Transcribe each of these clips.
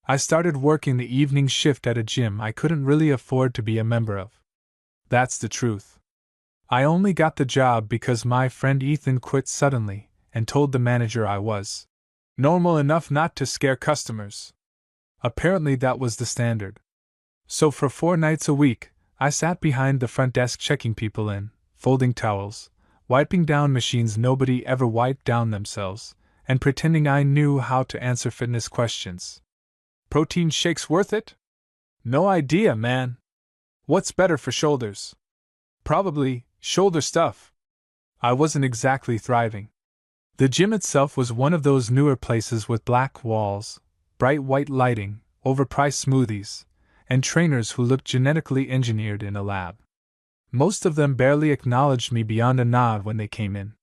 I started working the evening shift at a gym I couldn't really afford to be a member of. That's the truth. I only got the job because my friend Ethan quit suddenly and told the manager I was normal enough not to scare customers. Apparently that was the standard. So for 4 nights a week, I sat behind the front desk checking people in, folding towels, wiping down machines nobody ever wiped down themselves, and pretending I knew how to answer fitness questions. Protein shakes worth it? No idea, man. What's better for shoulders? Probably shoulder stuff. I wasn't exactly thriving. The gym itself was one of those newer places with black walls, bright white lighting, overpriced smoothies, and trainers who looked genetically engineered in a lab. Most of them barely acknowledged me beyond a nod when they came in.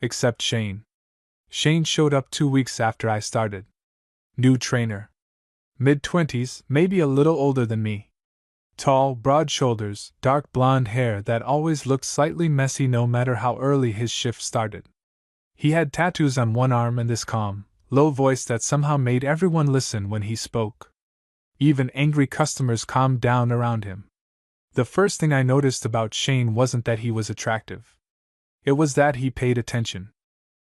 Except Shane. Shane showed up 2 weeks after I started. New trainer. Mid-20s, maybe a little older than me. Tall, broad shoulders, dark blonde hair that always looked slightly messy no matter how early his shift started. He had tattoos on one arm and this calm, low voice that somehow made everyone listen when he spoke. Even angry customers calmed down around him. The first thing I noticed about Shane wasn't that he was attractive. It was that he paid attention.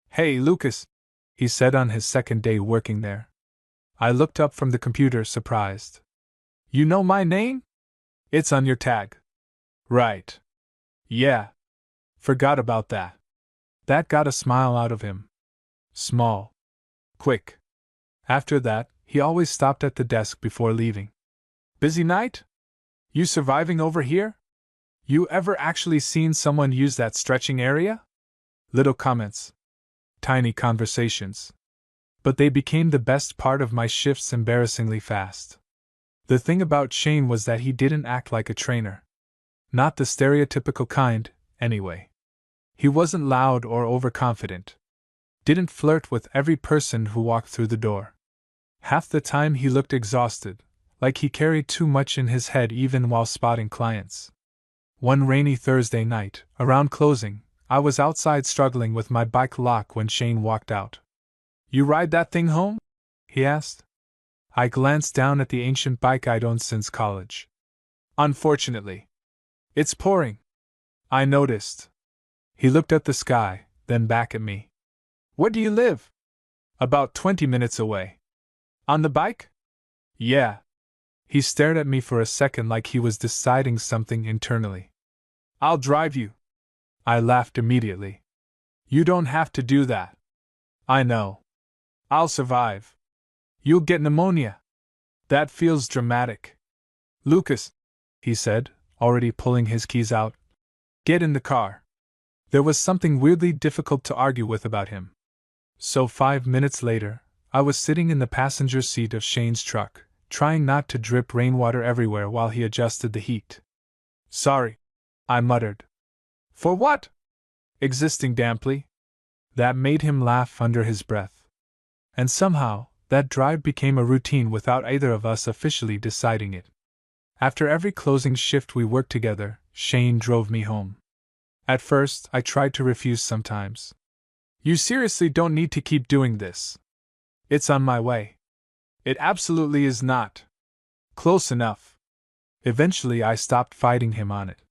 "Hey, Lucas," he said on his second day working there. I looked up from the computer, surprised. "You know my name? It's on your tag." "Right. Yeah. Forgot about that." That got a smile out of him. Small. Quick. After that, he always stopped at the desk before leaving. "Busy night? You surviving over here? You ever actually seen someone use that stretching area?" Little comments. Tiny conversations. But they became the best part of my shifts embarrassingly fast. The thing about Shane was that he didn't act like a trainer. Not the stereotypical kind, anyway. He wasn't loud or overconfident. Didn't flirt with every person who walked through the door. Half the time he looked exhausted, like he carried too much in his head even while spotting clients. One rainy Thursday night, around closing, I was outside struggling with my bike lock when Shane walked out. "You ride that thing home?" he asked. I glanced down at the ancient bike I'd owned since college. "Unfortunately. It's pouring." I noticed. He looked at the sky, then back at me. "Where do you live?" "About 20 minutes away." "On the bike?" "Yeah." He stared at me for a second like he was deciding something internally. "I'll drive you." I laughed immediately. "You don't have to do that." "I know. I'll survive." "You'll get pneumonia." "That feels dramatic." "Lucas," he said, already pulling his keys out, "get in the car." There was something weirdly difficult to argue with about him. So 5 minutes later, I was sitting in the passenger seat of Shane's truck, trying not to drip rainwater everywhere while he adjusted the heat. "Sorry," I muttered. "For what?" "Existing damply." That made him laugh under his breath. And somehow, that drive became a routine without either of us officially deciding it. After every closing shift we worked together, Shane drove me home. At first, I tried to refuse sometimes. "You seriously don't need to keep doing this. It's on my way." "It absolutely is not." "Close enough." Eventually, I stopped fighting him on it.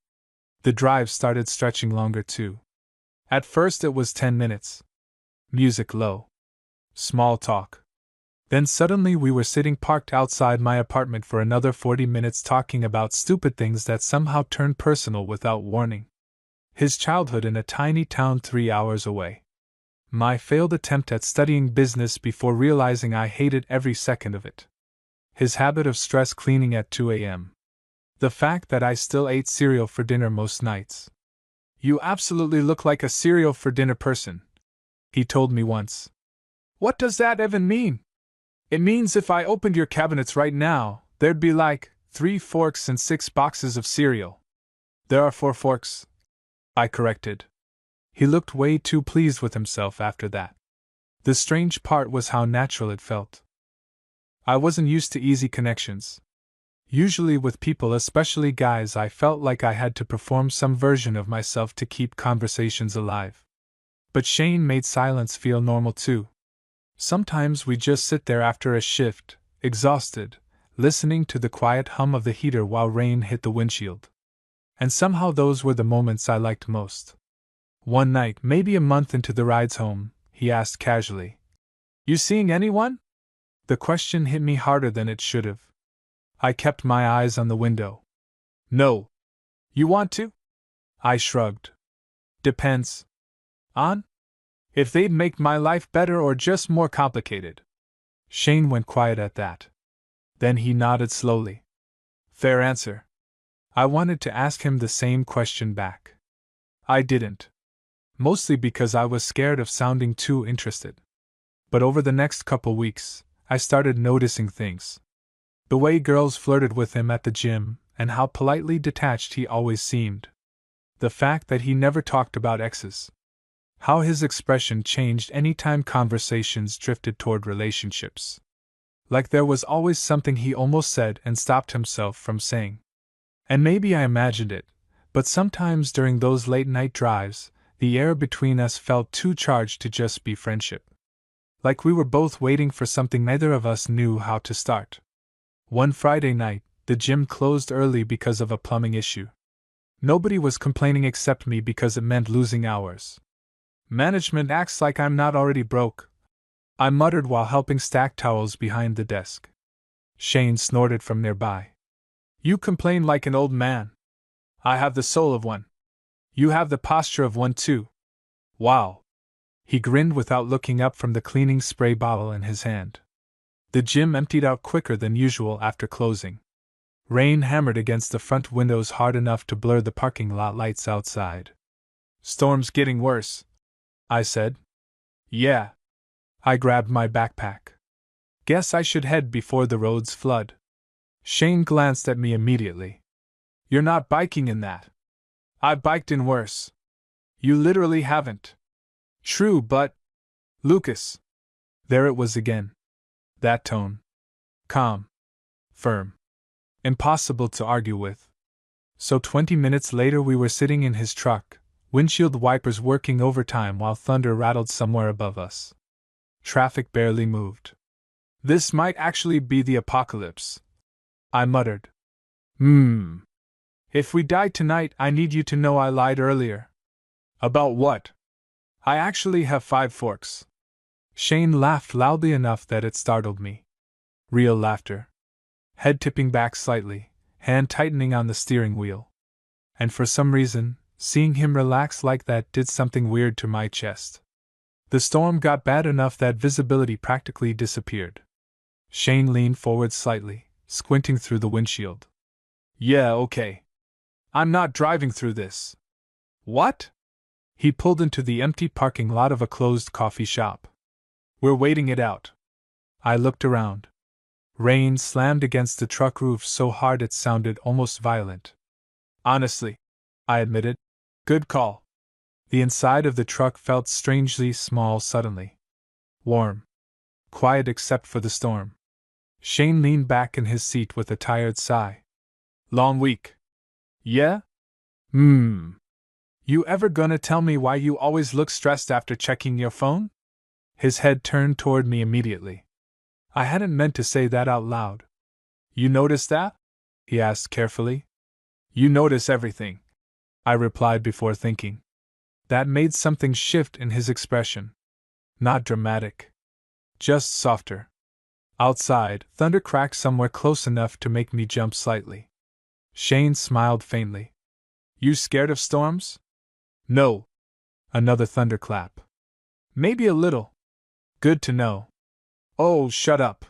The drive started stretching longer too. At first, it was 10 minutes. Music low. Small talk. Then suddenly we were sitting parked outside my apartment for another 40 minutes talking about stupid things that somehow turned personal without warning. His childhood in a tiny town 3 hours away. My failed attempt at studying business before realizing I hated every second of it. His habit of stress cleaning at 2 a.m. The fact that I still ate cereal for dinner most nights. "You absolutely look like a cereal for dinner person," he told me once. "What does that even mean?" "It means if I opened your cabinets right now, there'd be like 3 forks and 6 boxes of cereal." "There are 4 forks," I corrected. He looked way too pleased with himself after that. The strange part was how natural it felt. I wasn't used to easy connections. Usually with people, especially guys, I felt like I had to perform some version of myself to keep conversations alive. But Shane made silence feel normal too. Sometimes we'd just sit there after a shift, exhausted, listening to the quiet hum of the heater while rain hit the windshield. And somehow those were the moments I liked most. One night, maybe a month into the rides home, he asked casually, "You seeing anyone?" The question hit me harder than it should have. I kept my eyes on the window. "No. You want to?" I shrugged. "Depends. On? If they'd make my life better or just more complicated." Shane went quiet at that. Then he nodded slowly. "Fair answer." I wanted to ask him the same question back. I didn't. Mostly because I was scared of sounding too interested. But over the next couple weeks, I started noticing things. The way girls flirted with him at the gym, and how politely detached he always seemed. The fact that he never talked about exes. How his expression changed any time conversations drifted toward relationships. Like there was always something he almost said and stopped himself from saying. And maybe I imagined it, but sometimes during those late-night drives, the air between us felt too charged to just be friendship. Like we were both waiting for something neither of us knew how to start. One Friday night, the gym closed early because of a plumbing issue. Nobody was complaining except me because it meant losing hours. "Management acts like I'm not already broke," I muttered while helping stack towels behind the desk. Shane snorted from nearby. "You complain like an old man. I have the soul of one. You have the posture of one too. Wow." He grinned without looking up from the cleaning spray bottle in his hand. The gym emptied out quicker than usual after closing. Rain hammered against the front windows hard enough to blur the parking lot lights outside. "Storm's getting worse," I said. "Yeah." I grabbed my backpack. "Guess I should head before the roads flood." Shane glanced at me immediately. "You're not biking in that." "I've biked in worse." "You literally haven't." "True, but…" "Lucas." There it was again. That tone. Calm. Firm. Impossible to argue with. So 20 minutes later we were sitting in his truck, windshield wipers working overtime while thunder rattled somewhere above us. Traffic barely moved. "This might actually be the apocalypse," I muttered. If we die tonight, I need you to know I lied earlier." "About what?" "I actually have 5 forks." Shane laughed loudly enough that it startled me. Real laughter. Head tipping back slightly, hand tightening on the steering wheel. And for some reason, seeing him relax like that did something weird to my chest. The storm got bad enough that visibility practically disappeared. Shane leaned forward slightly, squinting through the windshield. "Yeah, okay. I'm not driving through this." "What?" He pulled into the empty parking lot of a closed coffee shop. "We're waiting it out." I looked around. Rain slammed against the truck roof so hard it sounded almost violent. "Honestly," I admitted. "Good call." The inside of the truck felt strangely small suddenly. Warm. Quiet except for the storm. Shane leaned back in his seat with a tired sigh. "Long week." "Yeah? You ever gonna tell me why you always look stressed after checking your phone?" His head turned toward me immediately. I hadn't meant to say that out loud. "You notice that?" he asked carefully. "You notice everything," I replied before thinking. That made something shift in his expression. Not dramatic. Just softer. Outside, thunder cracked somewhere close enough to make me jump slightly. Shane smiled faintly. "You scared of storms?" "No." Another thunderclap. "Maybe a little." "Good to know." "Oh, shut up."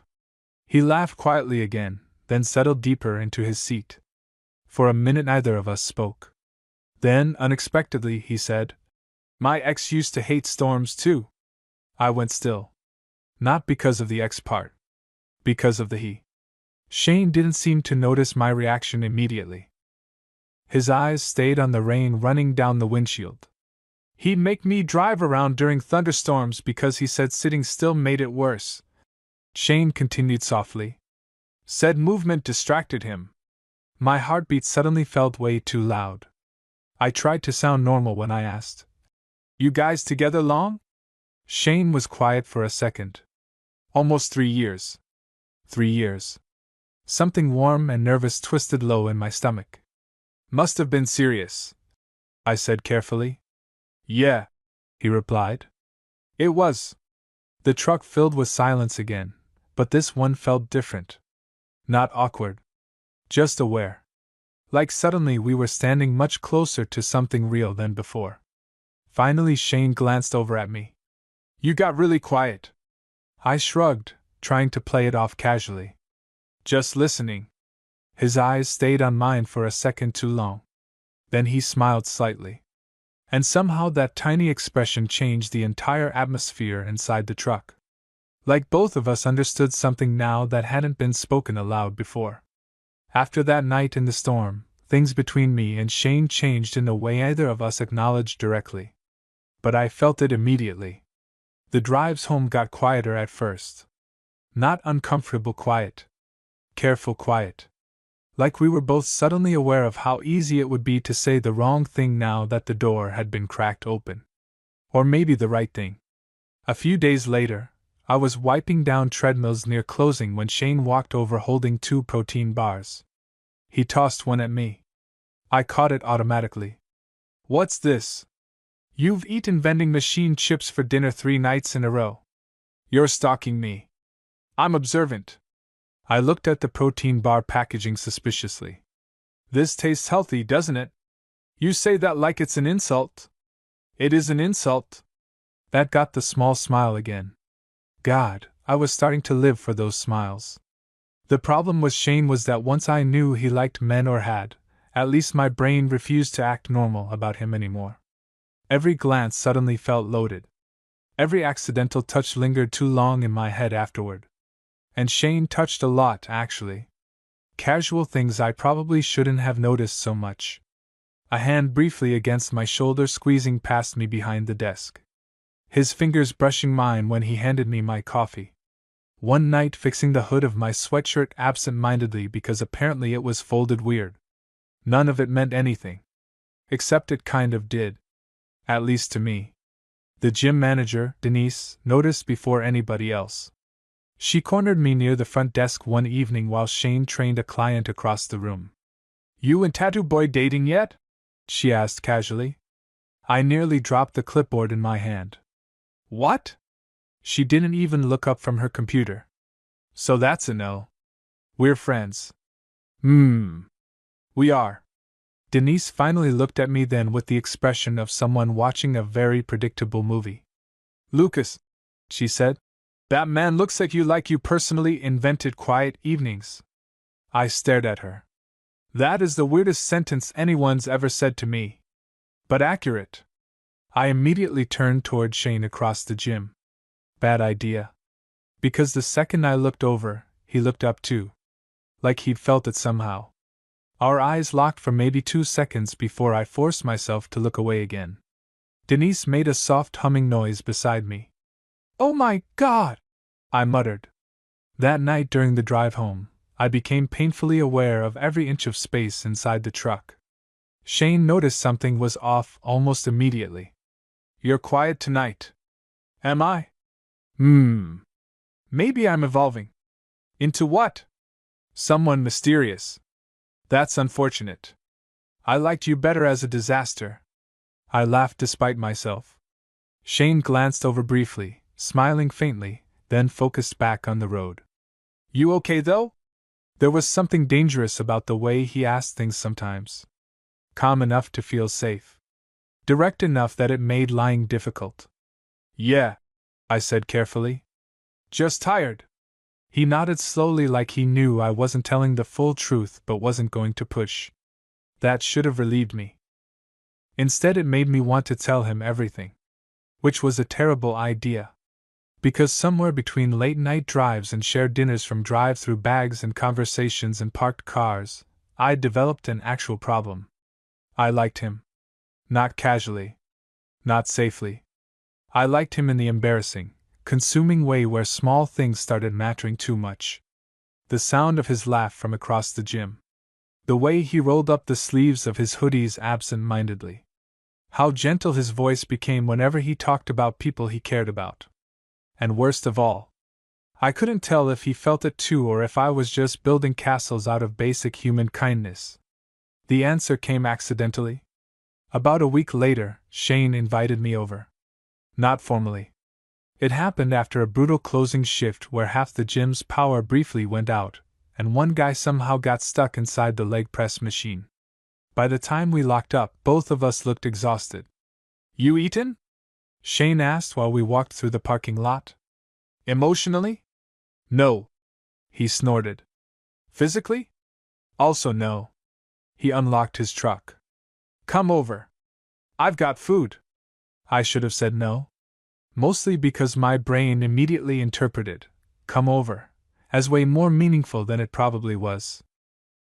He laughed quietly again, then settled deeper into his seat. For a minute neither of us spoke. Then, unexpectedly, he said, "My ex used to hate storms too." I went still. Not because of the ex part. Because of the he. Shane didn't seem to notice my reaction immediately. His eyes stayed on the rain running down the windshield. "He'd make me drive around during thunderstorms because he said sitting still made it worse." Shane continued softly. "Said movement distracted him." My heartbeat suddenly felt way too loud. I tried to sound normal when I asked, "You guys together long?" Shane was quiet for a second. "Almost 3 years." 3 years. Something warm and nervous twisted low in my stomach. Must have been serious, I said carefully. Yeah, he replied. It was. The truck filled with silence again, but this one felt different. Not awkward. Just aware. Like suddenly we were standing much closer to something real than before. Finally Shane glanced over at me. You got really quiet. I shrugged, trying to play it off casually. Just listening. His eyes stayed on mine for a second too long. Then he smiled slightly. And somehow that tiny expression changed the entire atmosphere inside the truck. Like both of us understood something now that hadn't been spoken aloud before. After that night in the storm, things between me and Shane changed in a way either of us acknowledged directly. But I felt it immediately. The drives home got quieter at first. Not uncomfortable quiet. Careful quiet. Like we were both suddenly aware of how easy it would be to say the wrong thing now that the door had been cracked open. Or maybe the right thing. A few days later, I was wiping down treadmills near closing when Shane walked over holding 2 protein bars. He tossed one at me. I caught it automatically. What's this? You've eaten vending machine chips for dinner 3 nights in a row. You're stalking me. I'm observant. I looked at the protein bar packaging suspiciously. This tastes healthy, doesn't it? You say that like it's an insult. It is an insult. That got the small smile again. God, I was starting to live for those smiles. The problem with Shane was that once I knew he liked men or had, at least my brain refused to act normal about him anymore. Every glance suddenly felt loaded. Every accidental touch lingered too long in my head afterward. And Shane touched a lot, actually. Casual things I probably shouldn't have noticed so much. A hand briefly against my shoulder squeezing past me behind the desk. His fingers brushing mine when he handed me my coffee. One night fixing the hood of my sweatshirt absent-mindedly because apparently it was folded weird. None of it meant anything. Except it kind of did. At least to me. The gym manager, Denise, noticed before anybody else. She cornered me near the front desk one evening while Shane trained a client across the room. You and Tattoo Boy dating yet? She asked casually. I nearly dropped the clipboard in my hand. What? She didn't even look up from her computer. So that's a no. We're friends. We are. Denise finally looked at me then with the expression of someone watching a very predictable movie. Lucas, she said, that man looks like you personally invented quiet evenings. I stared at her. That is the weirdest sentence anyone's ever said to me. But accurate. I immediately turned toward Shane across the gym. Bad idea. Because the second I looked over, he looked up too. Like he'd felt it somehow. Our eyes locked for maybe 2 seconds before I forced myself to look away again. Denise made a soft humming noise beside me. Oh my God! I muttered. That night during the drive home, I became painfully aware of every inch of space inside the truck. Shane noticed something was off almost immediately. You're quiet tonight. Am I? Maybe I'm evolving. Into what? Someone mysterious. That's unfortunate. I liked you better as a disaster. I laughed despite myself. Shane glanced over briefly, smiling faintly, then focused back on the road. You okay though? There was something dangerous about the way he asked things sometimes. Calm enough to feel safe. Direct enough that it made lying difficult. Yeah, I said carefully. Just tired. He nodded slowly like he knew I wasn't telling the full truth but wasn't going to push. That should have relieved me. Instead it made me want to tell him everything. Which was a terrible idea. Because somewhere between late-night drives and shared dinners from drive-through bags and conversations in parked cars, I'd developed an actual problem. I liked him. Not casually. Not safely. I liked him in the embarrassing, consuming way where small things started mattering too much. The sound of his laugh from across the gym. The way he rolled up the sleeves of his hoodies absent-mindedly. How gentle his voice became whenever he talked about people he cared about. And worst of all, I couldn't tell if he felt it too or if I was just building castles out of basic human kindness. The answer came accidentally. About a week later, Shane invited me over. Not formally. It happened after a brutal closing shift where half the gym's power briefly went out, and one guy somehow got stuck inside the leg press machine. By the time we locked up, both of us looked exhausted. You eaten? Shane asked while we walked through the parking lot. Emotionally? No. He snorted. Physically? Also no. He unlocked his truck. Come over. I've got food. I should have said no. Mostly because my brain immediately interpreted, come over, as way more meaningful than it probably was.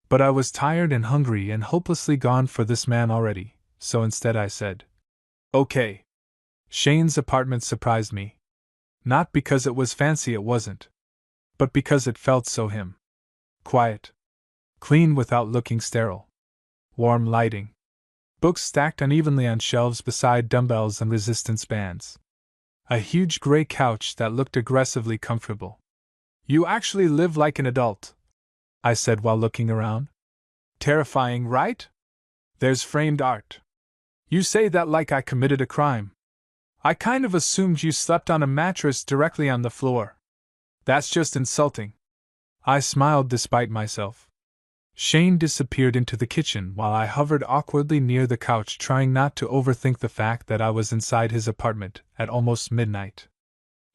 But I was tired and hungry and hopelessly gone for this man already, so instead I said, okay. Shane's apartment surprised me. Not because it was fancy, it wasn't. But because it felt so him. Quiet. Clean without looking sterile. Warm lighting. Books stacked unevenly on shelves beside dumbbells and resistance bands. A huge gray couch that looked aggressively comfortable. You actually live like an adult, I said while looking around. Terrifying, right? There's framed art. You say that like I committed a crime. I kind of assumed you slept on a mattress directly on the floor. That's just insulting. I smiled despite myself. Shane disappeared into the kitchen while I hovered awkwardly near the couch, trying not to overthink the fact that I was inside his apartment at almost midnight.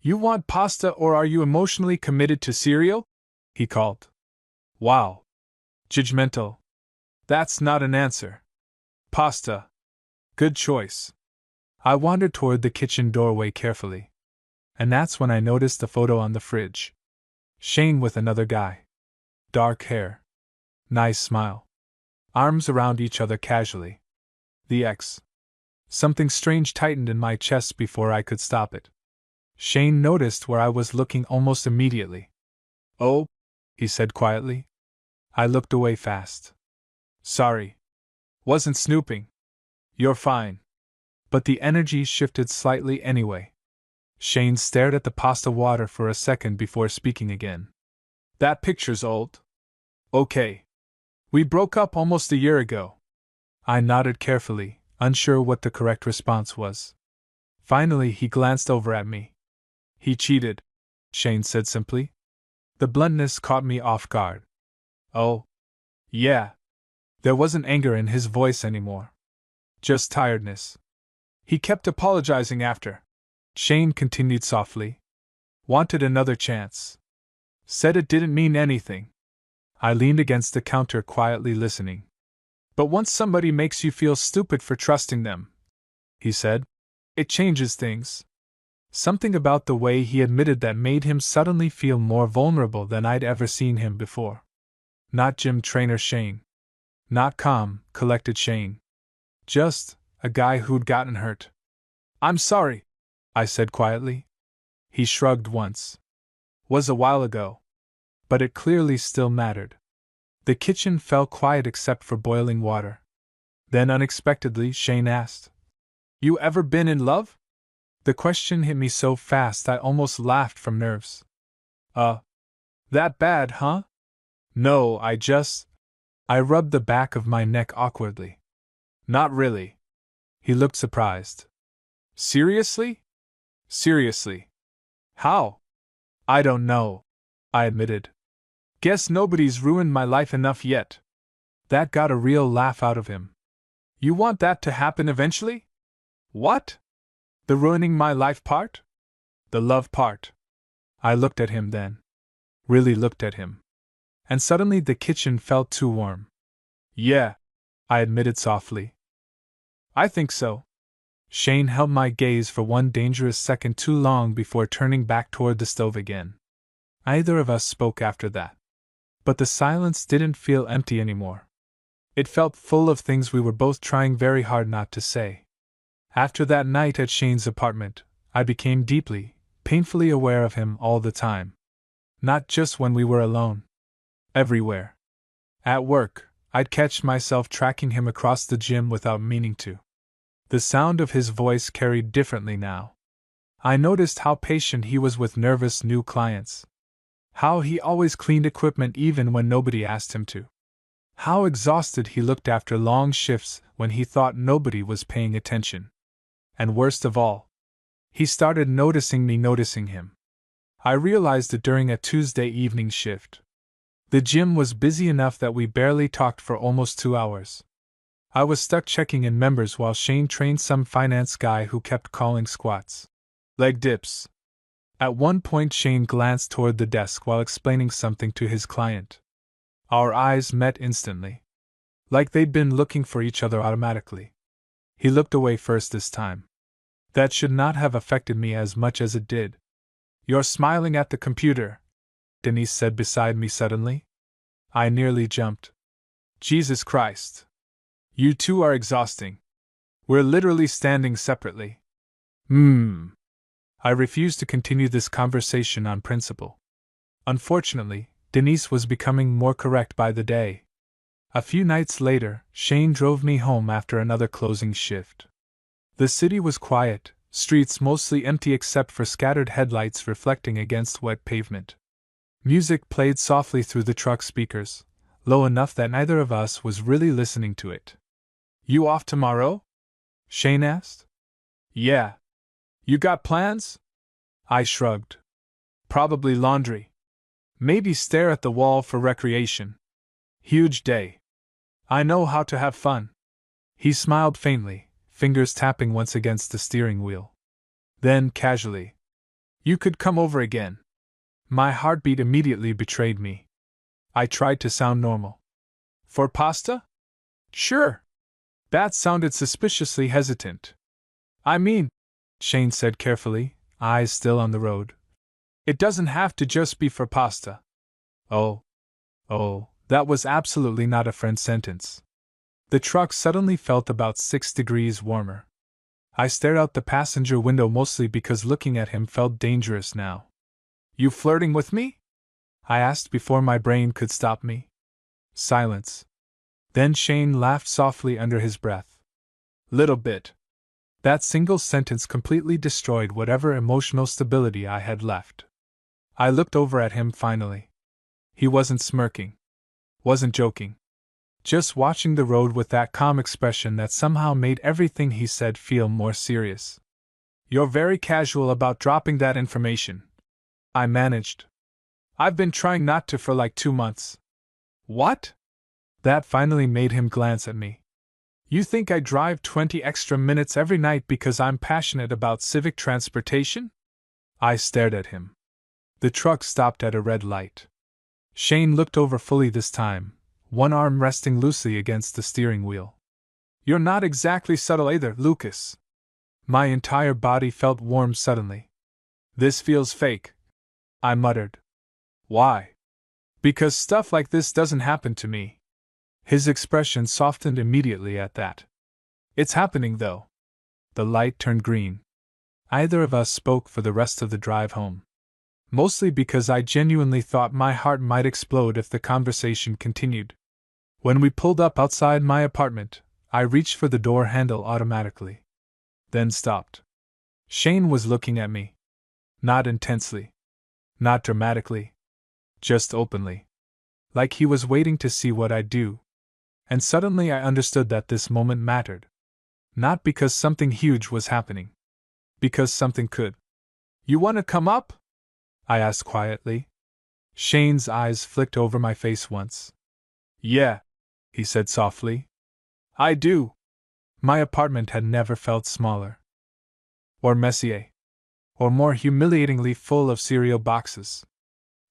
You want pasta or are you emotionally committed to cereal? He called. Wow. Judgmental. That's not an answer. Pasta. Good choice. I wandered toward the kitchen doorway carefully. And that's when I noticed the photo on the fridge. Shane with another guy. Dark hair. Nice smile. Arms around each other casually. The X. Something strange tightened in my chest before I could stop it. Shane noticed where I was looking almost immediately. Oh, he said quietly. I looked away fast. Sorry. Wasn't snooping. You're fine. But the energy shifted slightly anyway. Shane stared at the pasta water for a second before speaking again. That picture's old. Okay. We broke up almost a year ago. I nodded carefully, unsure what the correct response was. Finally, he glanced over at me. He cheated, Shane said simply. The bluntness caught me off guard. Oh. Yeah. There wasn't anger in his voice anymore. Just tiredness. He kept apologizing after. Shane continued softly. Wanted another chance. Said it didn't mean anything. I leaned against the counter quietly listening. But once somebody makes you feel stupid for trusting them, he said, it changes things. Something about the way he admitted that made him suddenly feel more vulnerable than I'd ever seen him before. Not gym trainer Shane. Not calm, collected Shane. Just a guy who'd gotten hurt. I'm sorry, I said quietly. He shrugged once. Was a while ago. But it clearly still mattered. The kitchen fell quiet except for boiling water. Then unexpectedly, Shane asked, You ever been in love? The question hit me so fast I almost laughed from nerves. That bad, huh? No, I rubbed the back of my neck awkwardly. Not really. He looked surprised. Seriously? Seriously. How? I don't know, I admitted. Guess nobody's ruined my life enough yet. That got a real laugh out of him. You want that to happen eventually? What? The ruining my life part? The love part. I looked at him then. Really looked at him. And suddenly the kitchen felt too warm. Yeah, I admitted softly. I think so. Shane held my gaze for one dangerous second too long before turning back toward the stove again. Neither of us spoke after that. But the silence didn't feel empty anymore. It felt full of things we were both trying very hard not to say. After that night at Shane's apartment, I became deeply, painfully aware of him all the time. Not just when we were alone. Everywhere. At work, I'd catch myself tracking him across the gym without meaning to. The sound of his voice carried differently now. I noticed how patient he was with nervous new clients, How he always cleaned equipment even when nobody asked him to. How exhausted he looked after long shifts when he thought nobody was paying attention. And worst of all, he started noticing me noticing him. I realized it during a Tuesday evening shift. The gym was busy enough that we barely talked for almost 2 hours. I was stuck checking in members while Shane trained some finance guy who kept calling squats leg dips. At one point, Shane glanced toward the desk while explaining something to his client. Our eyes met instantly. Like they'd been looking for each other automatically. He looked away first this time. That should not have affected me as much as it did. "You're smiling at the computer," Denise said beside me suddenly. I nearly jumped. Jesus Christ. You two are exhausting. We're literally standing separately. I refused to continue this conversation on principle. Unfortunately, Denise was becoming more correct by the day. A few nights later, Shane drove me home after another closing shift. The city was quiet, streets mostly empty except for scattered headlights reflecting against wet pavement. Music played softly through the truck speakers, low enough that neither of us was really listening to it. "You off tomorrow?" Shane asked. "Yeah. You got plans?" I shrugged. "Probably laundry. Maybe stare at the wall for recreation. Huge day. I know how to have fun." He smiled faintly, fingers tapping once against the steering wheel. Then, casually, "You could come over again." My heartbeat immediately betrayed me. I tried to sound normal. "For pasta?" "Sure." That sounded suspiciously hesitant. "I mean," Shane said carefully, eyes still on the road, "it doesn't have to just be for pasta." Oh, that was absolutely not a friend sentence. The truck suddenly felt about 6 degrees warmer. I stared out the passenger window mostly because looking at him felt dangerous now. "You flirting with me?" I asked before my brain could stop me. Silence. Then Shane laughed softly under his breath. "Little bit." That single sentence completely destroyed whatever emotional stability I had left. I looked over at him finally. He wasn't smirking. Wasn't joking. Just watching the road with that calm expression that somehow made everything he said feel more serious. "You're very casual about dropping that information," I managed. "I've been trying not to for like 2 months." "What?" That finally made him glance at me. "You think I drive 20 extra minutes every night because I'm passionate about civic transportation?" I stared at him. The truck stopped at a red light. Shane looked over fully this time, one arm resting loosely against the steering wheel. "You're not exactly subtle either, Lucas." My entire body felt warm suddenly. "This feels fake," I muttered. "Why?" "Because stuff like this doesn't happen to me." His expression softened immediately at that. "It's happening, though." The light turned green. Neither of us spoke for the rest of the drive home. Mostly because I genuinely thought my heart might explode if the conversation continued. When we pulled up outside my apartment, I reached for the door handle automatically. Then stopped. Shane was looking at me. Not intensely. Not dramatically. Just openly. Like he was waiting to see what I'd do. And suddenly I understood that this moment mattered. Not because something huge was happening. Because something could. "You want to come up?" I asked quietly. Shane's eyes flicked over my face once. "Yeah," he said softly. "I do." My apartment had never felt smaller. Or messier. Or more humiliatingly full of cereal boxes.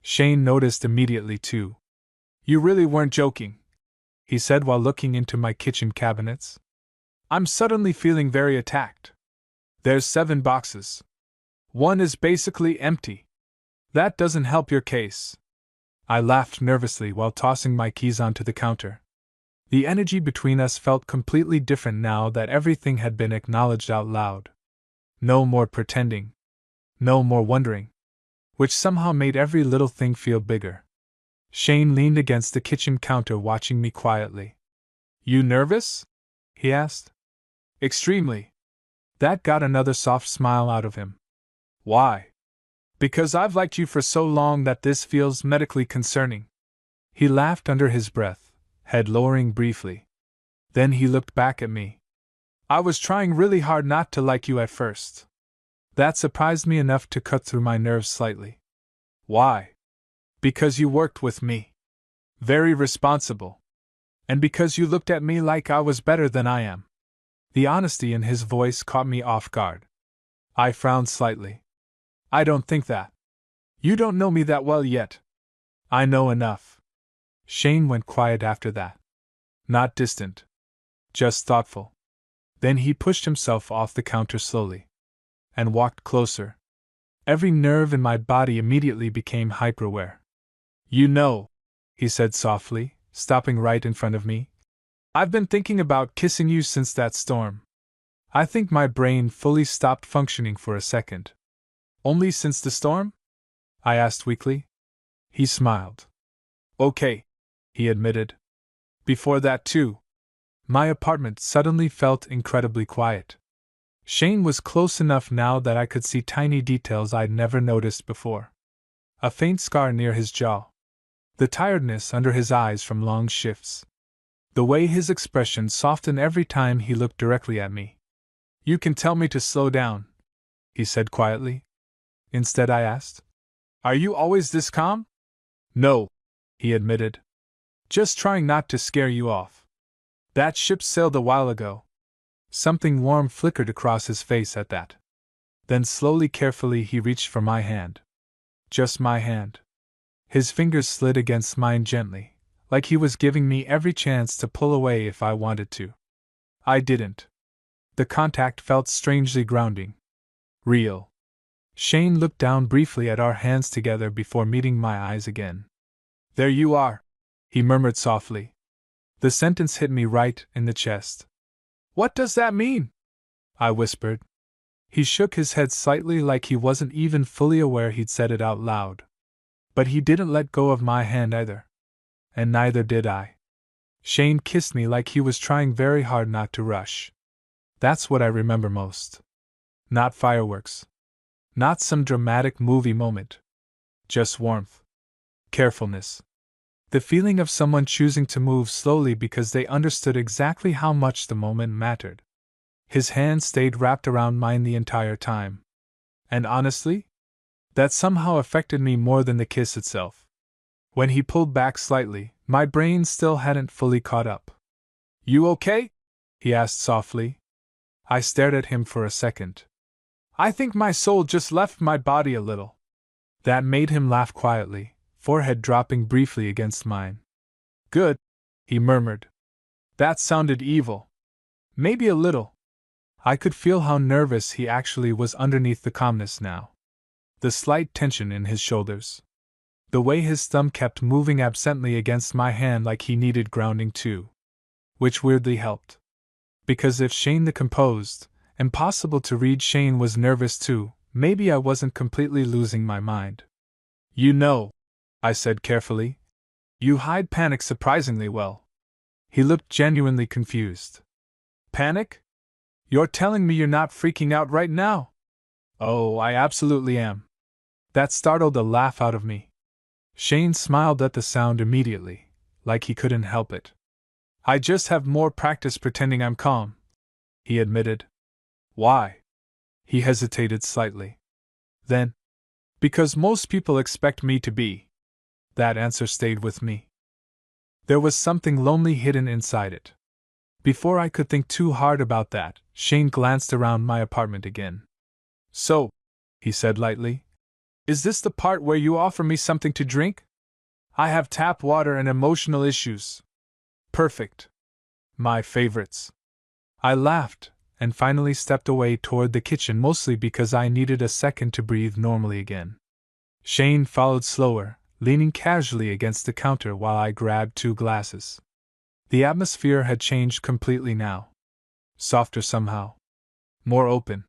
Shane noticed immediately too. "You really weren't joking," he said while looking into my kitchen cabinets. "I'm suddenly feeling very attacked. There's 7 boxes. One is basically empty. That doesn't help your case." I laughed nervously while tossing my keys onto the counter. The energy between us felt completely different now that everything had been acknowledged out loud. No more pretending. No more wondering. Which somehow made every little thing feel bigger. Shane leaned against the kitchen counter watching me quietly. "You nervous?" he asked. "Extremely." That got another soft smile out of him. "Why?" Because I've liked you for so long that this feels medically concerning. He laughed under his breath, head lowering briefly. Then he looked back at me. I was trying really hard not to like you at first. That surprised me enough to cut through my nerves slightly. Why? Because you worked with me. Very responsible. And because you looked at me like I was better than I am. The honesty in his voice caught me off guard. I frowned slightly. I don't think that. You don't know me that well yet. I know enough. Shane went quiet after that. Not distant. Just thoughtful. Then he pushed himself off the counter slowly. And walked closer. Every nerve in my body immediately became hyper-aware. You know, he said softly, stopping right in front of me. I've been thinking about kissing you since that storm. I think my brain fully stopped functioning for a second. Only since the storm? I asked weakly. He smiled. Okay, he admitted. Before that too. My apartment suddenly felt incredibly quiet. Shane was close enough now that I could see tiny details I'd never noticed before. A faint scar near his jaw. The tiredness under his eyes from long shifts. The way his expression softened every time he looked directly at me. You can tell me to slow down, he said quietly. Instead, I asked, are you always this calm? No, he admitted. Just trying not to scare you off. That ship sailed a while ago. Something warm flickered across his face at that. Then slowly, carefully, he reached for my hand. Just my hand. His fingers slid against mine gently, like he was giving me every chance to pull away if I wanted to. I didn't. The contact felt strangely grounding. Real. Shane looked down briefly at our hands together before meeting my eyes again. There you are, he murmured softly. The sentence hit me right in the chest. What does that mean? I whispered. He shook his head slightly like he wasn't even fully aware he'd said it out loud. But he didn't let go of my hand either. And neither did I. Shane kissed me like he was trying very hard not to rush. That's what I remember most. Not fireworks. Not some dramatic movie moment. Just warmth. Carefulness. The feeling of someone choosing to move slowly because they understood exactly how much the moment mattered. His hand stayed wrapped around mine the entire time. And honestly, that somehow affected me more than the kiss itself. When he pulled back slightly, my brain still hadn't fully caught up. You okay? He asked softly. I stared at him for a second. I think my soul just left my body a little. That made him laugh quietly, forehead dropping briefly against mine. Good, he murmured. That sounded evil. Maybe a little. I could feel how nervous he actually was underneath the calmness now. The slight tension in his shoulders. The way his thumb kept moving absently against my hand like he needed grounding too. Which weirdly helped. Because if Shane the composed, impossible to read Shane was nervous too, maybe I wasn't completely losing my mind. You know, I said carefully, you hide panic surprisingly well. He looked genuinely confused. Panic? You're telling me you're not freaking out right now? Oh, I absolutely am. That startled a laugh out of me. Shane smiled at the sound immediately, like he couldn't help it. I just have more practice pretending I'm calm, he admitted. Why? He hesitated slightly. Then, because most people expect me to be. That answer stayed with me. There was something lonely hidden inside it. Before I could think too hard about that, Shane glanced around my apartment again. So, he said lightly, is this the part where you offer me something to drink? I have tap water and emotional issues. Perfect. My favorites. I laughed, and finally stepped away toward the kitchen mostly because I needed a second to breathe normally again. Shane followed slower, leaning casually against the counter while I grabbed 2 glasses. The atmosphere had changed completely now. Softer somehow. More open.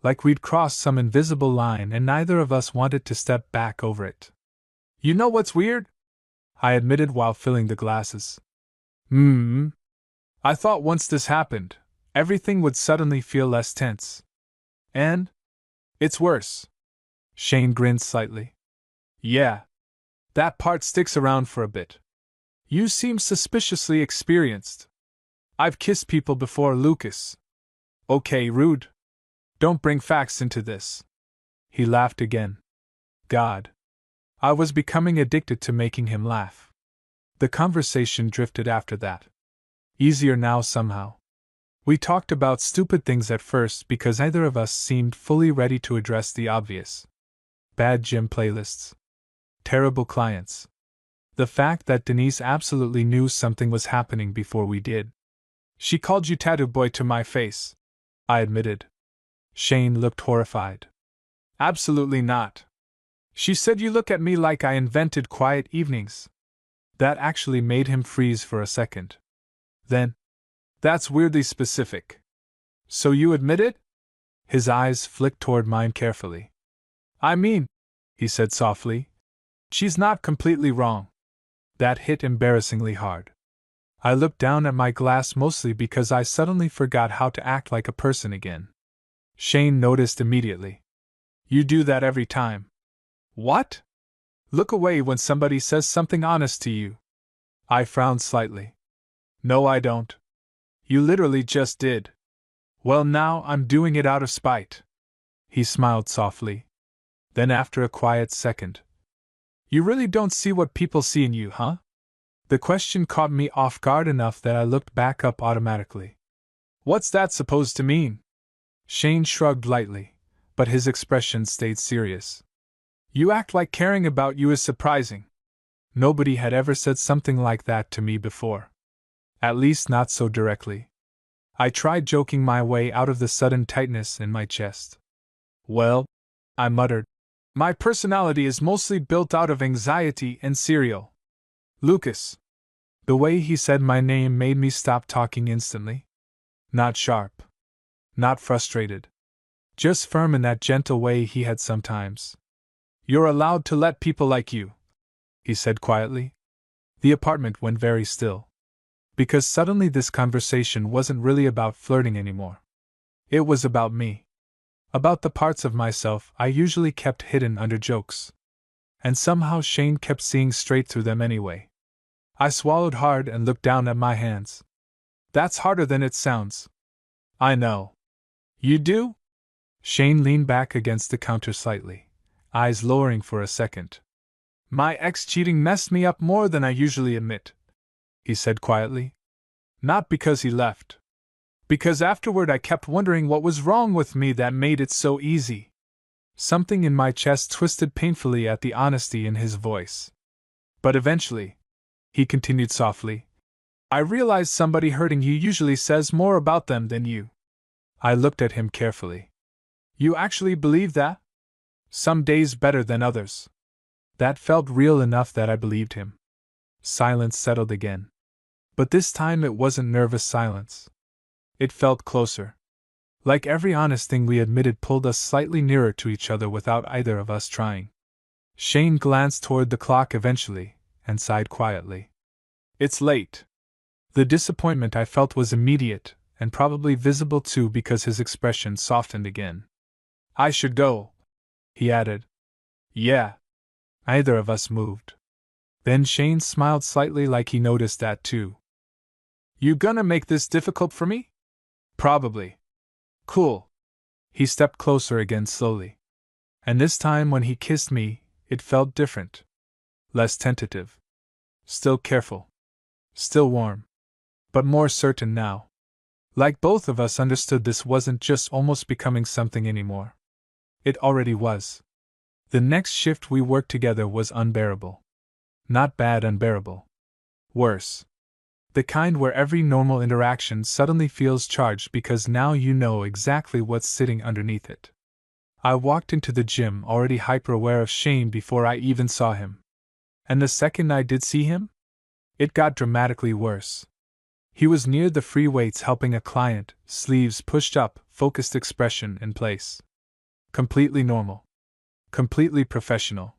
Like we'd crossed some invisible line and neither of us wanted to step back over it. You know what's weird? I admitted while filling the glasses. I thought once this happened, everything would suddenly feel less tense. And it's worse. Shane grinned slightly. Yeah. That part sticks around for a bit. You seem suspiciously experienced. I've kissed people before, Lucas. Okay, rude. Don't bring facts into this. He laughed again. God. I was becoming addicted to making him laugh. The conversation drifted after that. Easier now somehow. We talked about stupid things at first because neither of us seemed fully ready to address the obvious. Bad gym playlists. Terrible clients. The fact that Denise absolutely knew something was happening before we did. She called you tattoo boy to my face, I admitted. Shane looked horrified. Absolutely not. She said you look at me like I invented quiet evenings. That actually made him freeze for a second. Then, that's weirdly specific. So you admit it? His eyes flicked toward mine carefully. I mean, he said softly, she's not completely wrong. That hit embarrassingly hard. I looked down at my glass mostly because I suddenly forgot how to act like a person again. Shane noticed immediately. You do that every time. What? Look away when somebody says something honest to you. I frowned slightly. No, I don't. You literally just did. Well, now I'm doing it out of spite. He smiled softly. Then, after a quiet second, you really don't see what people see in you, huh? The question caught me off guard enough that I looked back up automatically. What's that supposed to mean? Shane shrugged lightly, but his expression stayed serious. You act like caring about you is surprising. Nobody had ever said something like that to me before. At least not so directly. I tried joking my way out of the sudden tightness in my chest. Well, I muttered, my personality is mostly built out of anxiety and cereal. Lucas. The way he said my name made me stop talking instantly. Not sharp. Not frustrated. Just firm in that gentle way he had sometimes. You're allowed to let people like you, he said quietly. The apartment went very still. Because suddenly this conversation wasn't really about flirting anymore. It was about me. About the parts of myself I usually kept hidden under jokes. And somehow Shane kept seeing straight through them anyway. I swallowed hard and looked down at my hands. That's harder than it sounds. I know. You do? Shane leaned back against the counter slightly, eyes lowering for a second. My ex-cheating messed me up more than I usually admit, he said quietly. Not because he left. Because afterward I kept wondering what was wrong with me that made it so easy. Something in my chest twisted painfully at the honesty in his voice. But eventually, he continued softly, I realized somebody hurting you usually says more about them than you. I looked at him carefully. You actually believe that? Some days better than others. That felt real enough that I believed him. Silence settled again. But this time it wasn't nervous silence. It felt closer. Like every honest thing we admitted pulled us slightly nearer to each other without either of us trying. Shane glanced toward the clock eventually, and sighed quietly. It's late. The disappointment I felt was immediate, and probably visible too because his expression softened again. I should go, he added. Yeah. Neither of us moved. Then Shane smiled slightly like he noticed that too. You gonna make this difficult for me? Probably. Cool. He stepped closer again slowly. And this time when he kissed me, it felt different. Less tentative. Still careful. Still warm. But more certain now. Like both of us understood this wasn't just almost becoming something anymore. It already was. The next shift we worked together was unbearable. Not bad unbearable. Worse. The kind where every normal interaction suddenly feels charged because now you know exactly what's sitting underneath it. I walked into the gym already hyper-aware of Shane before I even saw him. And the second I did see him, it got dramatically worse. He was near the free weights helping a client, sleeves pushed up, focused expression in place. Completely normal. Completely professional.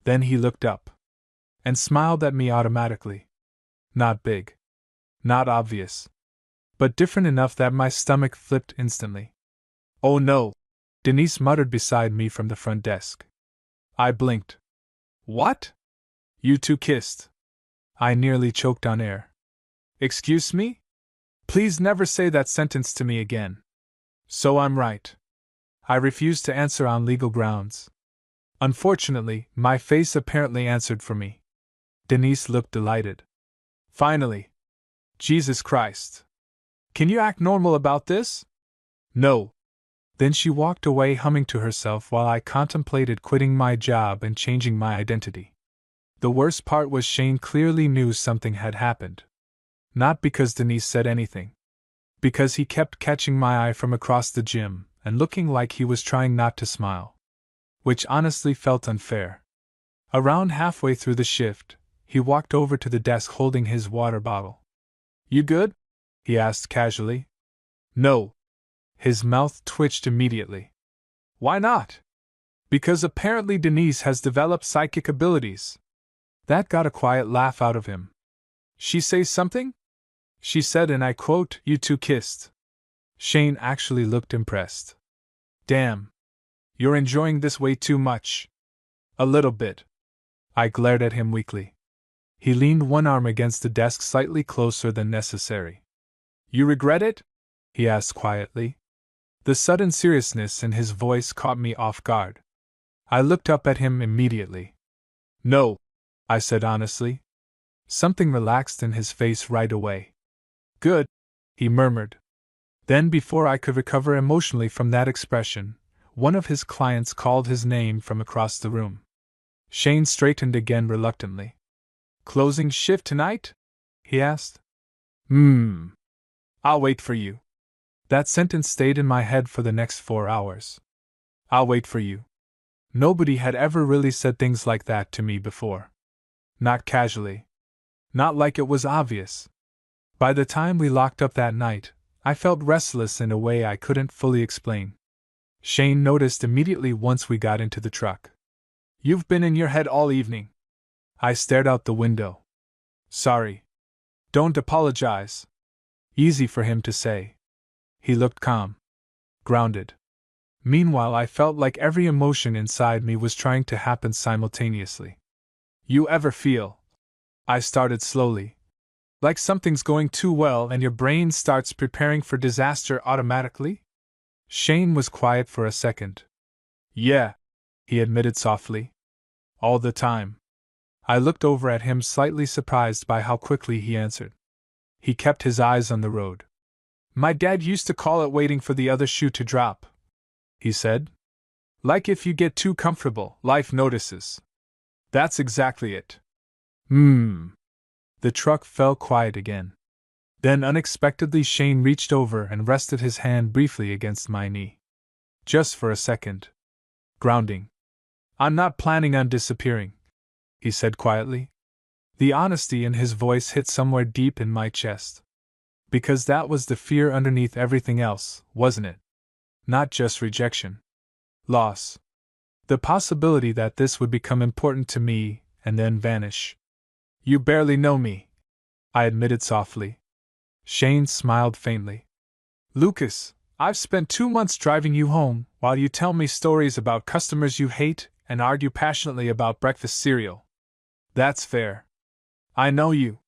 Then he looked up. And smiled at me automatically. Not big. Not obvious. But different enough that my stomach flipped instantly. Oh no! Denise muttered beside me from the front desk. I blinked. What? You two kissed? I nearly choked on air. Excuse me? Please never say that sentence to me again. So I'm right. I refused to answer on legal grounds. Unfortunately, my face apparently answered for me. Denise looked delighted. Finally. Jesus Christ. Can you act normal about this? No. Then she walked away humming to herself while I contemplated quitting my job and changing my identity. The worst part was Shane clearly knew something had happened. Not because Denise said anything. Because he kept catching my eye from across the gym and looking like he was trying not to smile. Which honestly felt unfair. Around halfway through the shift, he walked over to the desk holding his water bottle. You good? He asked casually. No. His mouth twitched immediately. Why not? Because apparently Denise has developed psychic abilities. That got a quiet laugh out of him. She say something? She said, and I quote, you two kissed. Shane actually looked impressed. Damn. You're enjoying this way too much. A little bit. I glared at him weakly. He leaned one arm against the desk slightly closer than necessary. You regret it? He asked quietly. The sudden seriousness in his voice caught me off guard. I looked up at him immediately. No, I said honestly. Something relaxed in his face right away. Good, he murmured. Then, before I could recover emotionally from that expression, one of his clients called his name from across the room. Shane straightened again reluctantly. Closing shift tonight? He asked. I'll wait for you. That sentence stayed in my head for the next 4 hours. I'll wait for you. Nobody had ever really said things like that to me before. Not casually. Not like it was obvious. By the time we locked up that night, I felt restless in a way I couldn't fully explain. Shane noticed immediately once we got into the truck. You've been in your head all evening. I stared out the window. Sorry. Don't apologize. Easy for him to say. He looked calm. Grounded. Meanwhile, I felt like every emotion inside me was trying to happen simultaneously. You ever feel? I started slowly. Like something's going too well and your brain starts preparing for disaster automatically? Shane was quiet for a second. Yeah, he admitted softly. All the time. I looked over at him, slightly surprised by how quickly he answered. He kept his eyes on the road. My dad used to call it waiting for the other shoe to drop, he said. Like if you get too comfortable, life notices. That's exactly it. The truck fell quiet again. Then unexpectedly Shane reached over and rested his hand briefly against my knee. Just for a second. Grounding. I'm not planning on disappearing, he said quietly. The honesty in his voice hit somewhere deep in my chest. Because that was the fear underneath everything else, wasn't it? Not just rejection. Loss. The possibility that this would become important to me and then vanish. You barely know me, I admitted softly. Shane smiled faintly. Lucas, I've spent 2 months driving you home while you tell me stories about customers you hate and argue passionately about breakfast cereal. That's fair. I know you.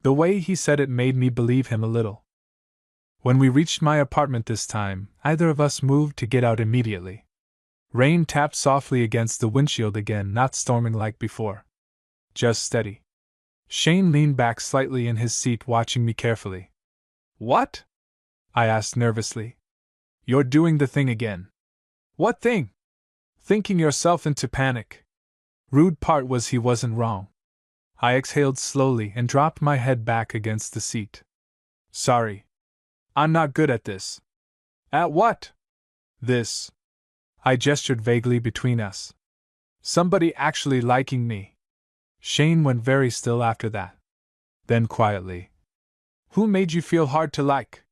The way he said it made me believe him a little. When we reached my apartment this time, either of us moved to get out immediately. Rain tapped softly against the windshield again, not storming like before. Just steady. Shane leaned back slightly in his seat, watching me carefully. What? I asked nervously. You're doing the thing again. What thing? Thinking yourself into panic. Rude part was he wasn't wrong. I exhaled slowly and dropped my head back against the seat. Sorry. I'm not good at this. At what? This. I gestured vaguely between us. Somebody actually liking me. Shane went very still after that. Then quietly. Who made you feel hard to like?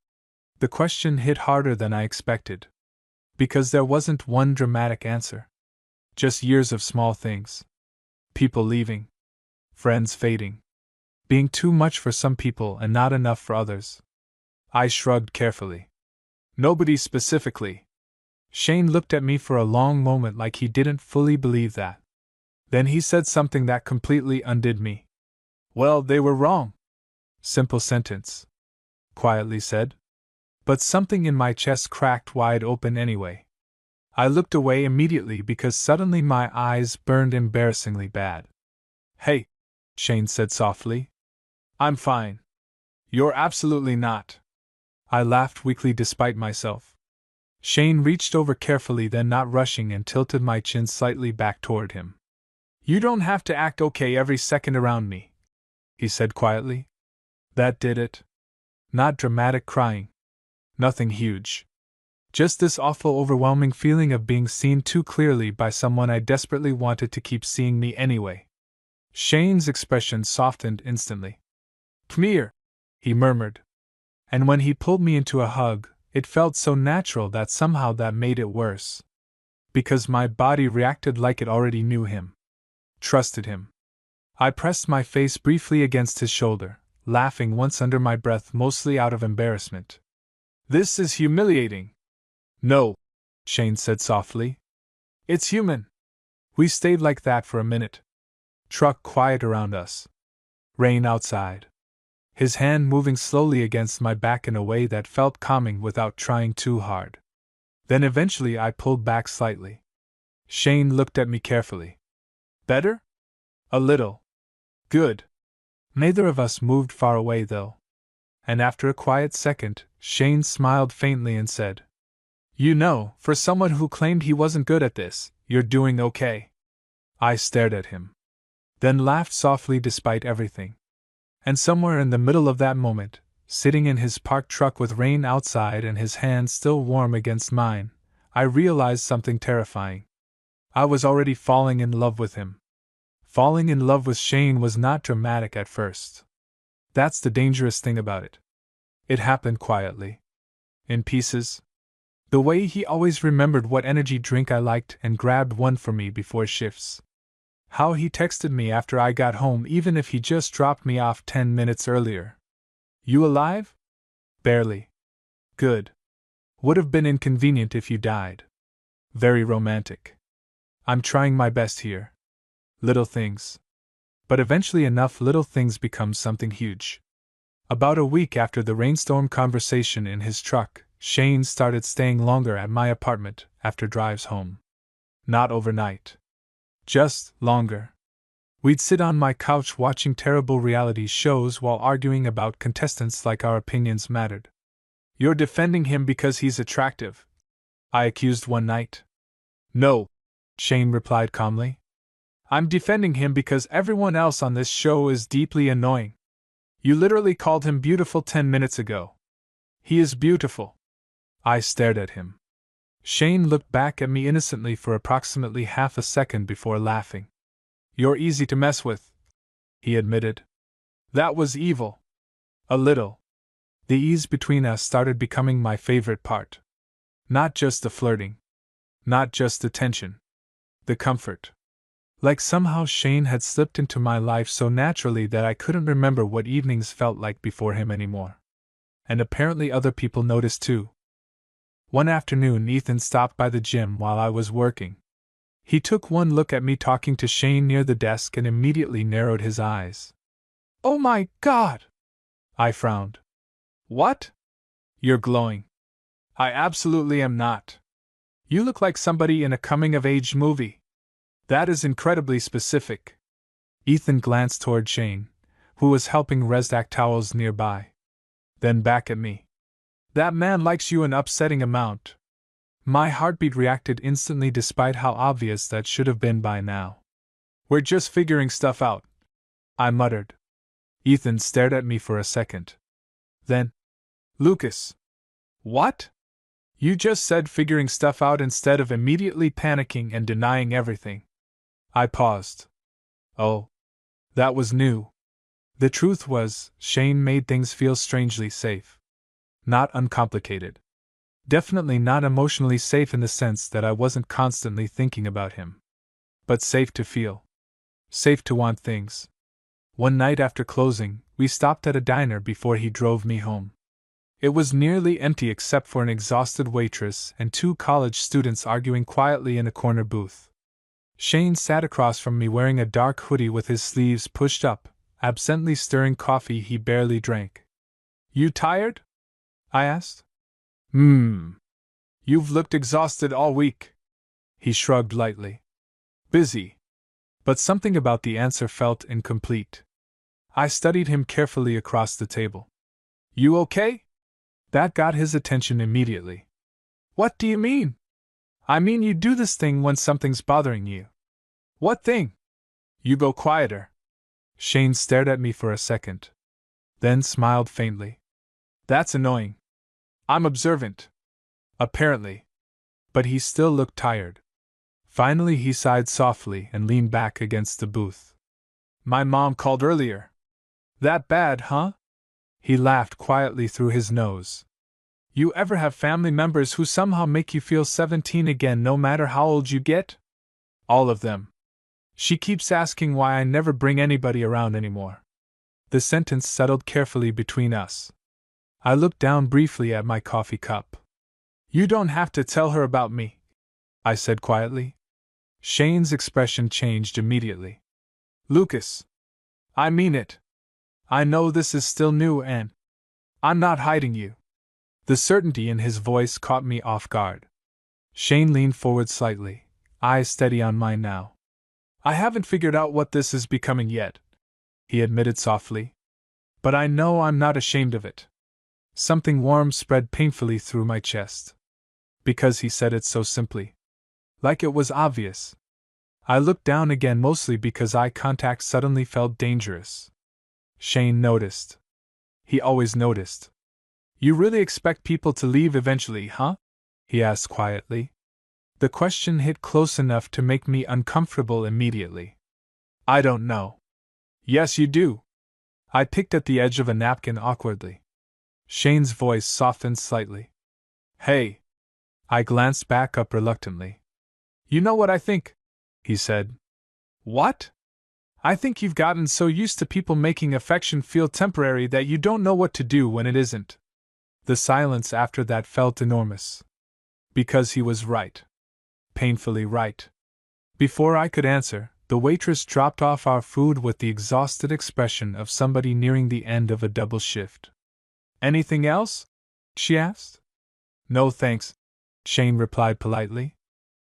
The question hit harder than I expected. Because there wasn't one dramatic answer. Just years of small things. People leaving. Friends fading. Being too much for some people and not enough for others. I shrugged carefully. Nobody specifically. Shane looked at me for a long moment like he didn't fully believe that. Then he said something that completely undid me. Well, they were wrong. Simple sentence. Quietly said. But something in my chest cracked wide open anyway. I looked away immediately because suddenly my eyes burned embarrassingly bad. Hey, Shane said softly. I'm fine. You're absolutely not. I laughed weakly despite myself. Shane reached over carefully, then not rushing, and tilted my chin slightly back toward him. You don't have to act okay every second around me, he said quietly. That did it. Not dramatic crying. Nothing huge. Just this awful, overwhelming feeling of being seen too clearly by someone I desperately wanted to keep seeing me anyway. Shane's expression softened instantly. Come here, he murmured. And when he pulled me into a hug, it felt so natural that somehow that made it worse. Because my body reacted like it already knew him. Trusted him. I pressed my face briefly against his shoulder, laughing once under my breath, mostly out of embarrassment. This is humiliating. No, Shane said softly. It's human. We stayed like that for a minute. Truck quiet around us. Rain outside. His hand moving slowly against my back in a way that felt calming without trying too hard. Then eventually I pulled back slightly. Shane looked at me carefully. Better? A little. Good. Neither of us moved far away though. And after a quiet second, Shane smiled faintly and said, You know, for someone who claimed he wasn't good at this, you're doing okay. I stared at him. Then laughed softly despite everything. And somewhere in the middle of that moment, sitting in his parked truck with rain outside and his hand still warm against mine, I realized something terrifying. I was already falling in love with him. Falling in love with Shane was not dramatic at first. That's the dangerous thing about it. It happened quietly. In pieces. The way he always remembered what energy drink I liked and grabbed one for me before shifts. How he texted me after I got home even if he just dropped me off 10 minutes earlier. You alive? Barely. Good. Would have been inconvenient if you died. Very romantic. I'm trying my best here. Little things. But eventually enough little things become something huge. About a week after the rainstorm conversation in his truck, Shane started staying longer at my apartment after drives home. Not overnight. Just longer. We'd sit on my couch watching terrible reality shows while arguing about contestants like our opinions mattered. You're defending him because he's attractive, I accused one night. No, Shane replied calmly. I'm defending him because everyone else on this show is deeply annoying. You literally called him beautiful 10 minutes ago. He is beautiful. I stared at him. Shane looked back at me innocently for approximately half a second before laughing. You're easy to mess with, he admitted. That was evil. A little. The ease between us started becoming my favorite part. Not just the flirting. Not just the tension. The comfort. Like somehow Shane had slipped into my life so naturally that I couldn't remember what evenings felt like before him anymore. And apparently other people noticed too. One afternoon Ethan stopped by the gym while I was working. He took one look at me talking to Shane near the desk and immediately narrowed his eyes. Oh my God! I frowned. What? You're glowing. I absolutely am not. You look like somebody in a coming-of-age movie. That is incredibly specific. Ethan glanced toward Shane, who was helping restack towels nearby. Then back at me. That man likes you an upsetting amount. My heartbeat reacted instantly despite how obvious that should have been by now. We're just figuring stuff out, I muttered. Ethan stared at me for a second. Then, Lucas. What? You just said figuring stuff out instead of immediately panicking and denying everything. I paused. Oh. That was new. The truth was, Shane made things feel strangely safe. Not uncomplicated. Definitely not emotionally safe in the sense that I wasn't constantly thinking about him. But safe to feel. Safe to want things. One night after closing, we stopped at a diner before he drove me home. It was nearly empty except for an exhausted waitress and two college students arguing quietly in a corner booth. Shane sat across from me wearing a dark hoodie with his sleeves pushed up, absently stirring coffee he barely drank. "You tired?" I asked. You've looked exhausted all week." He shrugged lightly. "Busy." But something about the answer felt incomplete. I studied him carefully across the table. "You okay?" That got his attention immediately. "What do you mean?" "I mean you do this thing when something's bothering you." "What thing?" "You go quieter." Shane stared at me for a second, then smiled faintly. "That's annoying. I'm observant." Apparently. But he still looked tired. Finally he sighed softly and leaned back against the booth. "My mom called earlier." "That bad, huh?" He laughed quietly through his nose. "You ever have family members who somehow make you feel 17 again no matter how old you get?" "All of them. She keeps asking why I never bring anybody around anymore." The sentence settled carefully between us. I looked down briefly at my coffee cup. "You don't have to tell her about me," I said quietly. Shane's expression changed immediately. "Lucas. I mean it. I know this is still new and I'm not hiding you." The certainty in his voice caught me off guard. Shane leaned forward slightly, eyes steady on mine now. "I haven't figured out what this is becoming yet," he admitted softly. "But I know I'm not ashamed of it." Something warm spread painfully through my chest. Because he said it so simply. Like it was obvious. I looked down again mostly because eye contact suddenly felt dangerous. Shane noticed. He always noticed. "You really expect people to leave eventually, huh?" he asked quietly. The question hit close enough to make me uncomfortable immediately. "I don't know." "Yes, you do." I picked at the edge of a napkin awkwardly. Shane's voice softened slightly. "Hey." I glanced back up reluctantly. "You know what I think?" he said. "What?" "I think you've gotten so used to people making affection feel temporary that you don't know what to do when it isn't." The silence after that felt enormous. Because he was right. Painfully right. Before I could answer, the waitress dropped off our food with the exhausted expression of somebody nearing the end of a double shift. "Anything else?" she asked. "No thanks," Shane replied politely.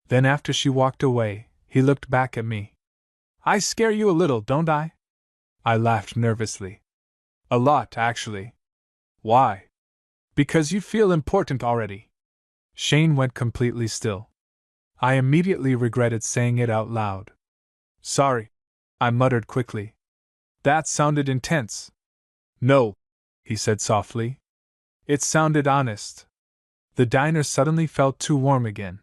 Then after she walked away, he looked back at me. "I scare you a little, don't I?" I laughed nervously. "A lot, actually." "Why?" "Because you feel important already." Shane went completely still. I immediately regretted saying it out loud. "Sorry," I muttered quickly. "That sounded intense." "No," he said softly. "It sounded honest." The diner suddenly felt too warm again.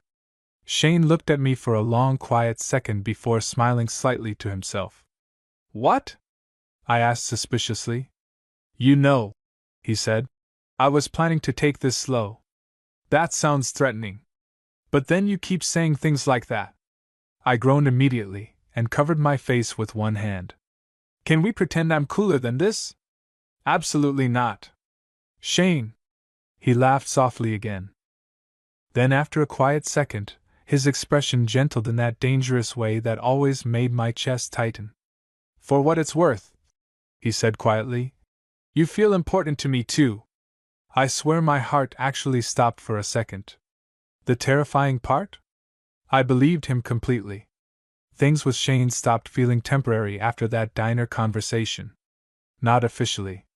Shane looked at me for a long, quiet second before smiling slightly to himself. "What?" I asked suspiciously. "You know," he said, "I was planning to take this slow." "That sounds threatening. But then you keep saying things like that." I groaned immediately, and covered my face with one hand. "Can we pretend I'm cooler than this?" "Absolutely not." "Shane." He laughed softly again. Then after a quiet second, his expression gentled in that dangerous way that always made my chest tighten. "For what it's worth," he said quietly, "you feel important to me too." I swear my heart actually stopped for a second. The terrifying part? I believed him completely. Things with Shane stopped feeling temporary after that diner conversation. Not officially.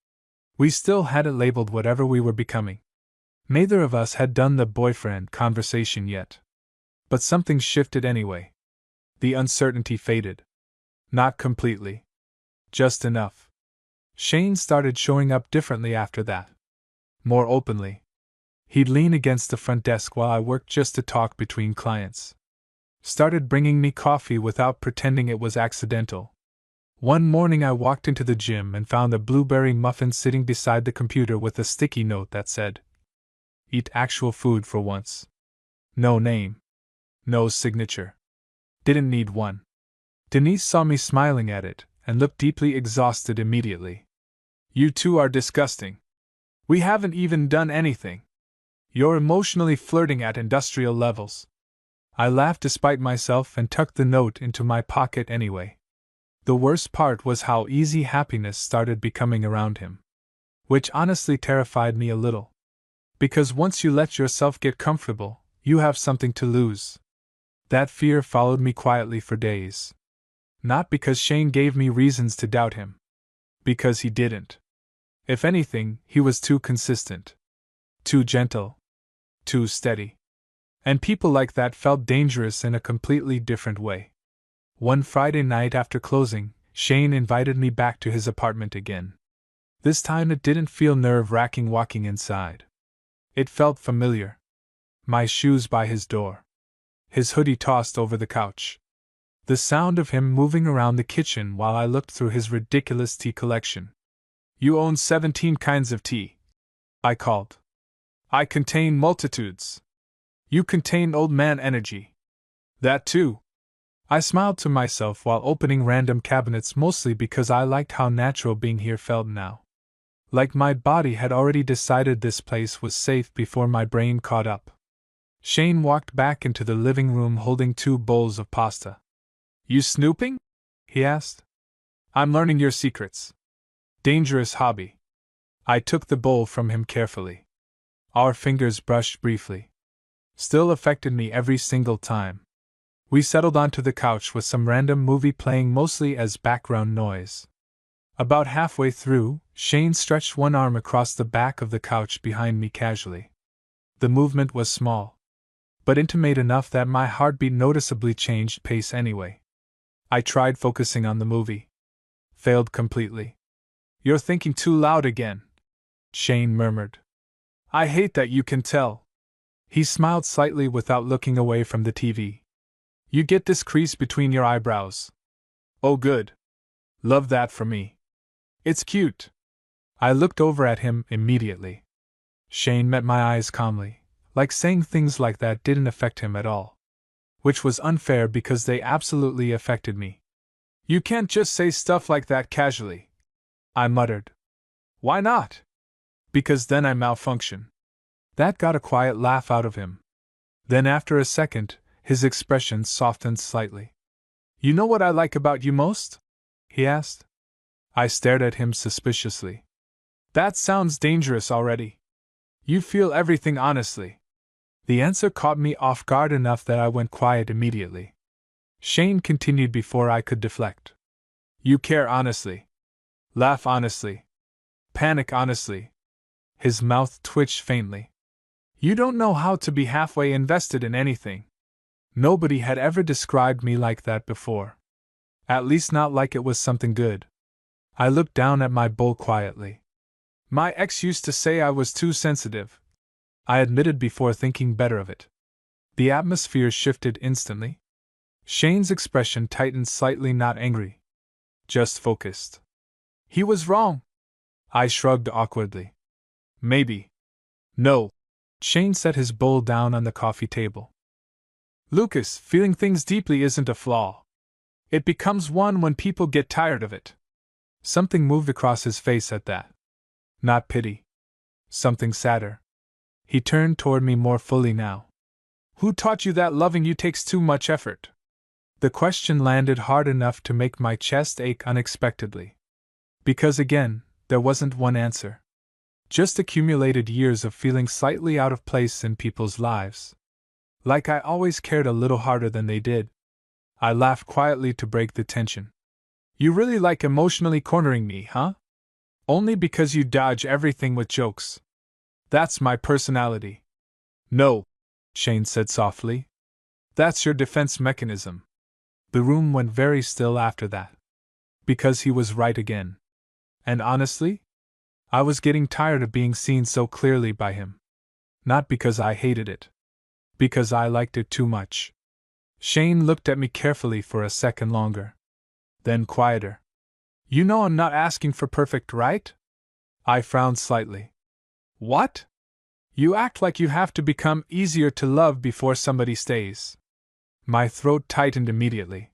We still hadn't labeled whatever we were becoming. Neither of us had done the boyfriend conversation yet. But something shifted anyway. The uncertainty faded. Not completely. Just enough. Shane started showing up differently after that. More openly. He'd lean against the front desk while I worked just to talk between clients. Started bringing me coffee without pretending it was accidental. One morning I walked into the gym and found a blueberry muffin sitting beside the computer with a sticky note that said, "Eat actual food for once." No name. No signature. Didn't need one. Denise saw me smiling at it and looked deeply exhausted immediately. "You two are disgusting." We haven't even done anything. You're emotionally flirting at industrial levels. I laughed despite myself and tucked the note into my pocket anyway. The worst part was how easy happiness started becoming around him. Which honestly terrified me a little. Because once you let yourself get comfortable, you have something to lose. That fear followed me quietly for days. Not because Shane gave me reasons to doubt him. Because he didn't. If anything, he was too consistent. Too gentle. Too steady. And people like that felt dangerous in a completely different way. One Friday night after closing, Shane invited me back to his apartment again. This time it didn't feel nerve-wracking walking inside. It felt familiar. My shoes by his door. His hoodie tossed over the couch. The sound of him moving around the kitchen while I looked through his ridiculous tea collection. You own 17 kinds of tea, I called. I contain multitudes. You contain old man energy. That too. I smiled to myself while opening random cabinets, mostly because I liked how natural being here felt now. Like my body had already decided this place was safe before my brain caught up. Shane walked back into the living room holding 2 bowls of pasta. You snooping? He asked. I'm learning your secrets. Dangerous hobby. I took the bowl from him carefully. Our fingers brushed briefly. Still affected me every single time. We settled onto the couch with some random movie playing mostly as background noise. About halfway through, Shane stretched one arm across the back of the couch behind me casually. The movement was small, but intimate enough that my heartbeat noticeably changed pace anyway. I tried focusing on the movie. Failed completely. You're thinking too loud again, Shane murmured. I hate that you can tell. He smiled slightly without looking away from the TV. You get this crease between your eyebrows. Oh good. Love that for me. It's cute. I looked over at him immediately. Shane met my eyes calmly, like saying things like that didn't affect him at all. Which was unfair because they absolutely affected me. You can't just say stuff like that casually, I muttered. Why not? Because then I malfunction. That got a quiet laugh out of him. Then after a second, his expression softened slightly. You know what I like about you most? He asked. I stared at him suspiciously. That sounds dangerous already. You feel everything honestly. The answer caught me off guard enough that I went quiet immediately. Shane continued before I could deflect. You care honestly. Laugh honestly. Panic honestly. His mouth twitched faintly. You don't know how to be halfway invested in anything. Nobody had ever described me like that before. At least not like it was something good. I looked down at my bowl quietly. My ex used to say I was too sensitive, I admitted before thinking better of it. The atmosphere shifted instantly. Shane's expression tightened slightly, not angry. Just focused. He was wrong. I shrugged awkwardly. Maybe. No. Shane set his bowl down on the coffee table. Lucas, feeling things deeply isn't a flaw. It becomes one when people get tired of it. Something moved across his face at that. Not pity. Something sadder. He turned toward me more fully now. Who taught you that loving you takes too much effort? The question landed hard enough to make my chest ache unexpectedly. Because again, there wasn't one answer. Just accumulated years of feeling slightly out of place in people's lives. Like I always cared a little harder than they did. I laughed quietly to break the tension. You really like emotionally cornering me, huh? Only because you dodge everything with jokes. That's my personality. No, Shane said softly. That's your defense mechanism. The room went very still after that. Because he was right again. And honestly, I was getting tired of being seen so clearly by him. Not because I hated it. Because I liked it too much. Shane looked at me carefully for a second longer. Then quieter. You know I'm not asking for perfect, right? I frowned slightly. What? You act like you have to become easier to love before somebody stays. My throat tightened immediately.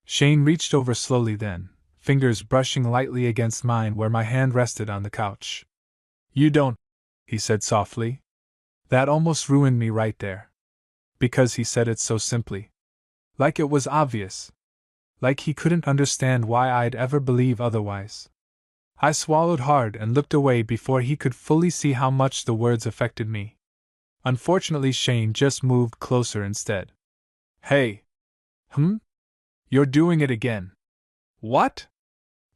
Shane reached over slowly then, fingers brushing lightly against mine where my hand rested on the couch. You don't, he said softly. That almost ruined me right there. Because he said it so simply. Like it was obvious. Like he couldn't understand why I'd ever believe otherwise. I swallowed hard and looked away before he could fully see how much the words affected me. Unfortunately, Shane just moved closer instead. Hey. You're doing it again. What?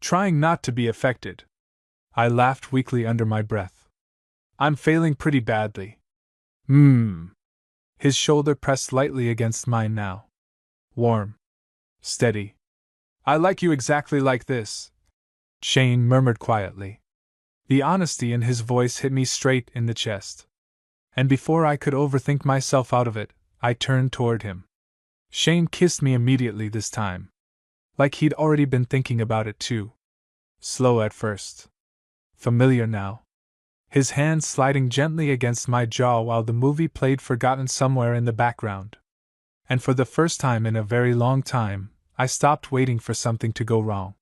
Trying not to be affected. I laughed weakly under my breath. I'm failing pretty badly. His shoulder pressed lightly against mine now. Warm. Steady. I like you exactly like this, Shane murmured quietly. The honesty in his voice hit me straight in the chest. And before I could overthink myself out of it, I turned toward him. Shane kissed me immediately this time. Like he'd already been thinking about it too. Slow at first. Familiar now. His hand sliding gently against my jaw while the movie played forgotten somewhere in the background. And for the first time in a very long time, I stopped waiting for something to go wrong.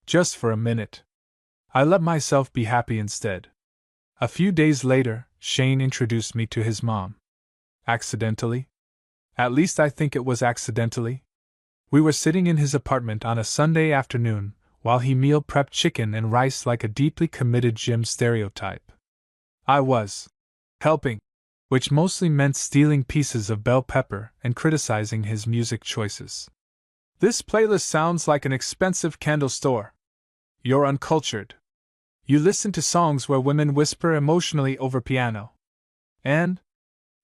Just for a minute. I let myself be happy instead. A few days later, Shane introduced me to his mom. Accidentally? At least I think it was accidentally. We were sitting in his apartment on a Sunday afternoon, while he meal prepped chicken and rice like a deeply committed gym stereotype. I was helping, which mostly meant stealing pieces of bell pepper and criticizing his music choices. This playlist sounds like an expensive candle store. You're uncultured. You listen to songs where women whisper emotionally over piano. And,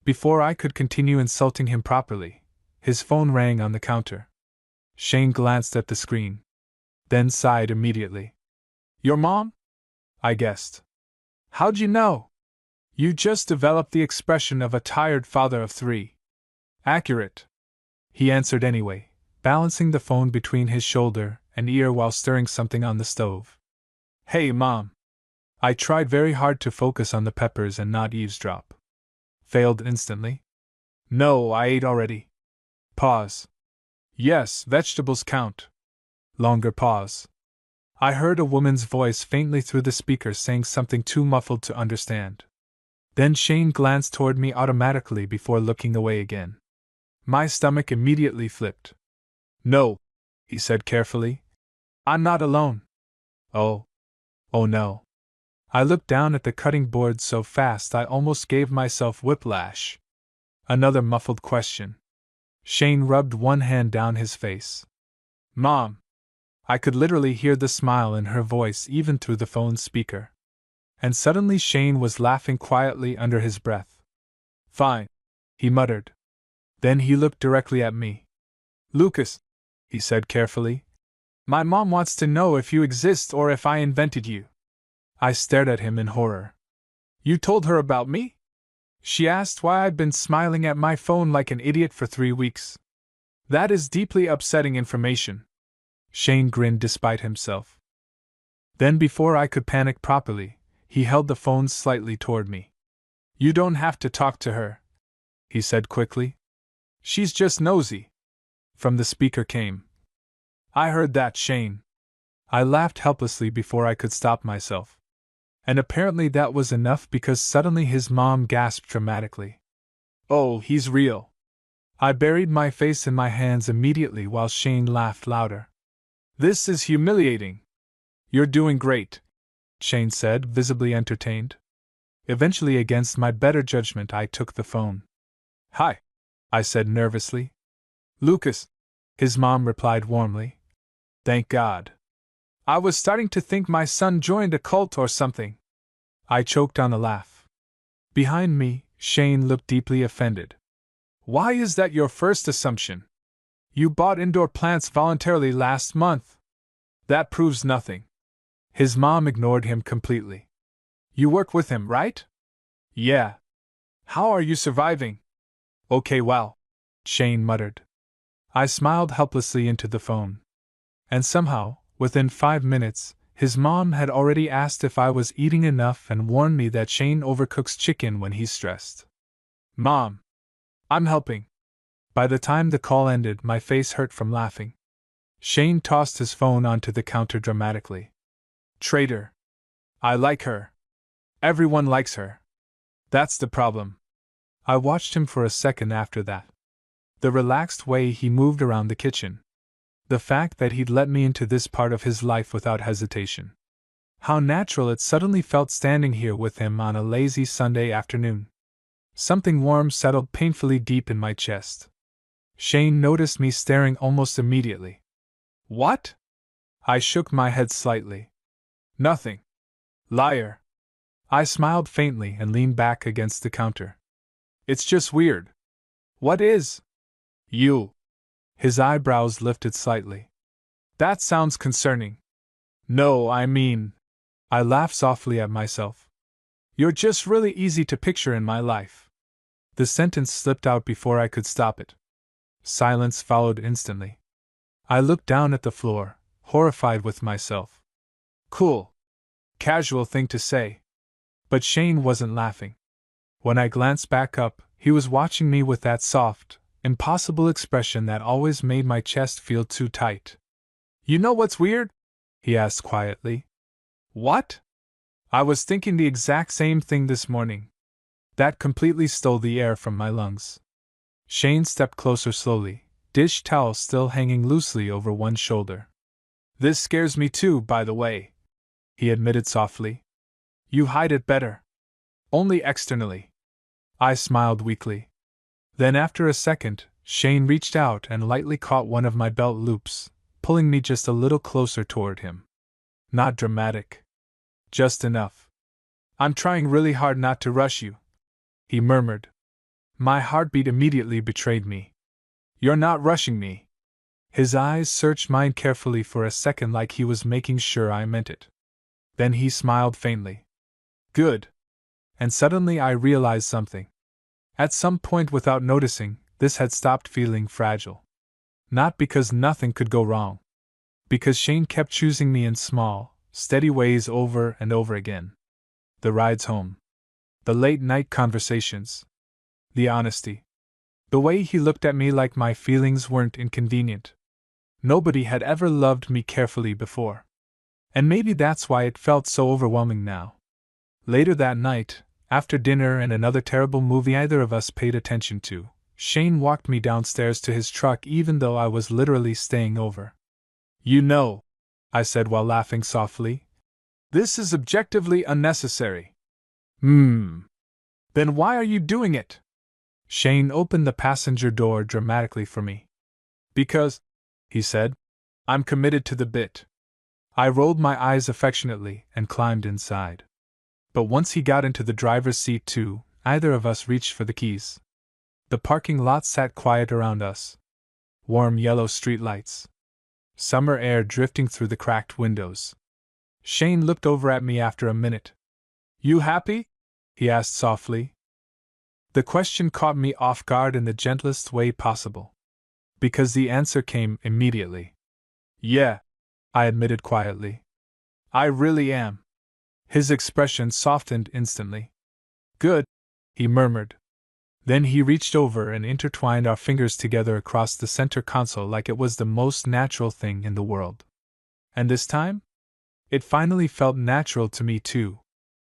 before I could continue insulting him properly, his phone rang on the counter. Shane glanced at the screen. Then sighed immediately. Your mom? I guessed. How'd you know? You just developed the expression of a tired father of three. Accurate. He answered anyway, balancing the phone between his shoulder and ear while stirring something on the stove. Hey, Mom. I tried very hard to focus on the peppers and not eavesdrop. Failed instantly. No, I ate already. Pause. Yes, vegetables count. Longer pause. I heard a woman's voice faintly through the speaker saying something too muffled to understand. Then Shane glanced toward me automatically before looking away again. My stomach immediately flipped. No, he said carefully. I'm not alone. Oh no. I looked down at the cutting board so fast I almost gave myself whiplash. Another muffled question. Shane rubbed one hand down his face. Mom. I could literally hear the smile in her voice even through the phone speaker. And suddenly Shane was laughing quietly under his breath. Fine, he muttered. Then he looked directly at me. Lucas, he said carefully, my mom wants to know if you exist or if I invented you. I stared at him in horror. You told her about me? She asked why I'd been smiling at my phone like an idiot for 3 weeks. That is deeply upsetting information. Shane grinned despite himself. Then before I could panic properly, he held the phone slightly toward me. You don't have to talk to her, he said quickly. She's just nosy. From the speaker came. I heard that, Shane. I laughed helplessly before I could stop myself. And apparently that was enough because suddenly his mom gasped dramatically. Oh, he's real. I buried my face in my hands immediately while Shane laughed louder. This is humiliating. You're doing great, Shane said, visibly entertained. Eventually, against my better judgment, I took the phone. Hi, I said nervously. Lucas, his mom replied warmly. Thank God. I was starting to think my son joined a cult or something. I choked on a laugh. Behind me, Shane looked deeply offended. Why is that your first assumption? You bought indoor plants voluntarily last month. That proves nothing. His mom ignored him completely. You work with him, right? Yeah. How are you surviving? Okay, well, Shane muttered. I smiled helplessly into the phone. And somehow, within 5 minutes, his mom had already asked if I was eating enough and warned me that Shane overcooks chicken when he's stressed. Mom. I'm helping. By the time the call ended, my face hurt from laughing. Shane tossed his phone onto the counter dramatically. Traitor. I like her. Everyone likes her. That's the problem. I watched him for a second after that. The relaxed way he moved around the kitchen. The fact that he'd let me into this part of his life without hesitation. How natural it suddenly felt standing here with him on a lazy Sunday afternoon. Something warm settled painfully deep in my chest. Shane noticed me staring almost immediately. What? I shook my head slightly. Nothing. Liar. I smiled faintly and leaned back against the counter. It's just weird. What is? You. His eyebrows lifted slightly. That sounds concerning. No, I mean. I laughed softly at myself. You're just really easy to picture in my life. The sentence slipped out before I could stop it. Silence followed instantly. I looked down at the floor, horrified with myself. Cool. Casual thing to say. But Shane wasn't laughing. When I glanced back up, he was watching me with that soft, impossible expression that always made my chest feel too tight. You know what's weird? He asked quietly. What? I was thinking the exact same thing this morning. That completely stole the air from my lungs. Shane stepped closer slowly, dish towel still hanging loosely over one shoulder. This scares me too, by the way, he admitted softly. You hide it better. Only externally. I smiled weakly. Then after a second, Shane reached out and lightly caught one of my belt loops, pulling me just a little closer toward him. Not dramatic. Just enough. I'm trying really hard not to rush you, he murmured. My heartbeat immediately betrayed me. You're not rushing me. His eyes searched mine carefully for a second like he was making sure I meant it. Then he smiled faintly. Good. And suddenly I realized something. At some point without noticing, this had stopped feeling fragile. Not because nothing could go wrong. Because Shane kept choosing me in small, steady ways over and over again. The rides home. The late-night conversations. The honesty. The way he looked at me like my feelings weren't inconvenient. Nobody had ever loved me carefully before. And maybe that's why it felt so overwhelming now. Later that night, after dinner and another terrible movie either of us paid attention to, Shane walked me downstairs to his truck even though I was literally staying over. You know, I said while laughing softly, this is objectively unnecessary. Then why are you doing it? Shane opened the passenger door dramatically for me. Because, he said, I'm committed to the bit. I rolled my eyes affectionately and climbed inside. But once he got into the driver's seat too, neither of us reached for the keys. The parking lot sat quiet around us. Warm yellow streetlights. Summer air drifting through the cracked windows. Shane looked over at me after a minute. You happy? He asked softly. The question caught me off guard in the gentlest way possible. Because the answer came immediately. Yeah, I admitted quietly. I really am. His expression softened instantly. Good, he murmured. Then he reached over and intertwined our fingers together across the center console like it was the most natural thing in the world. And this time? It finally felt natural to me too.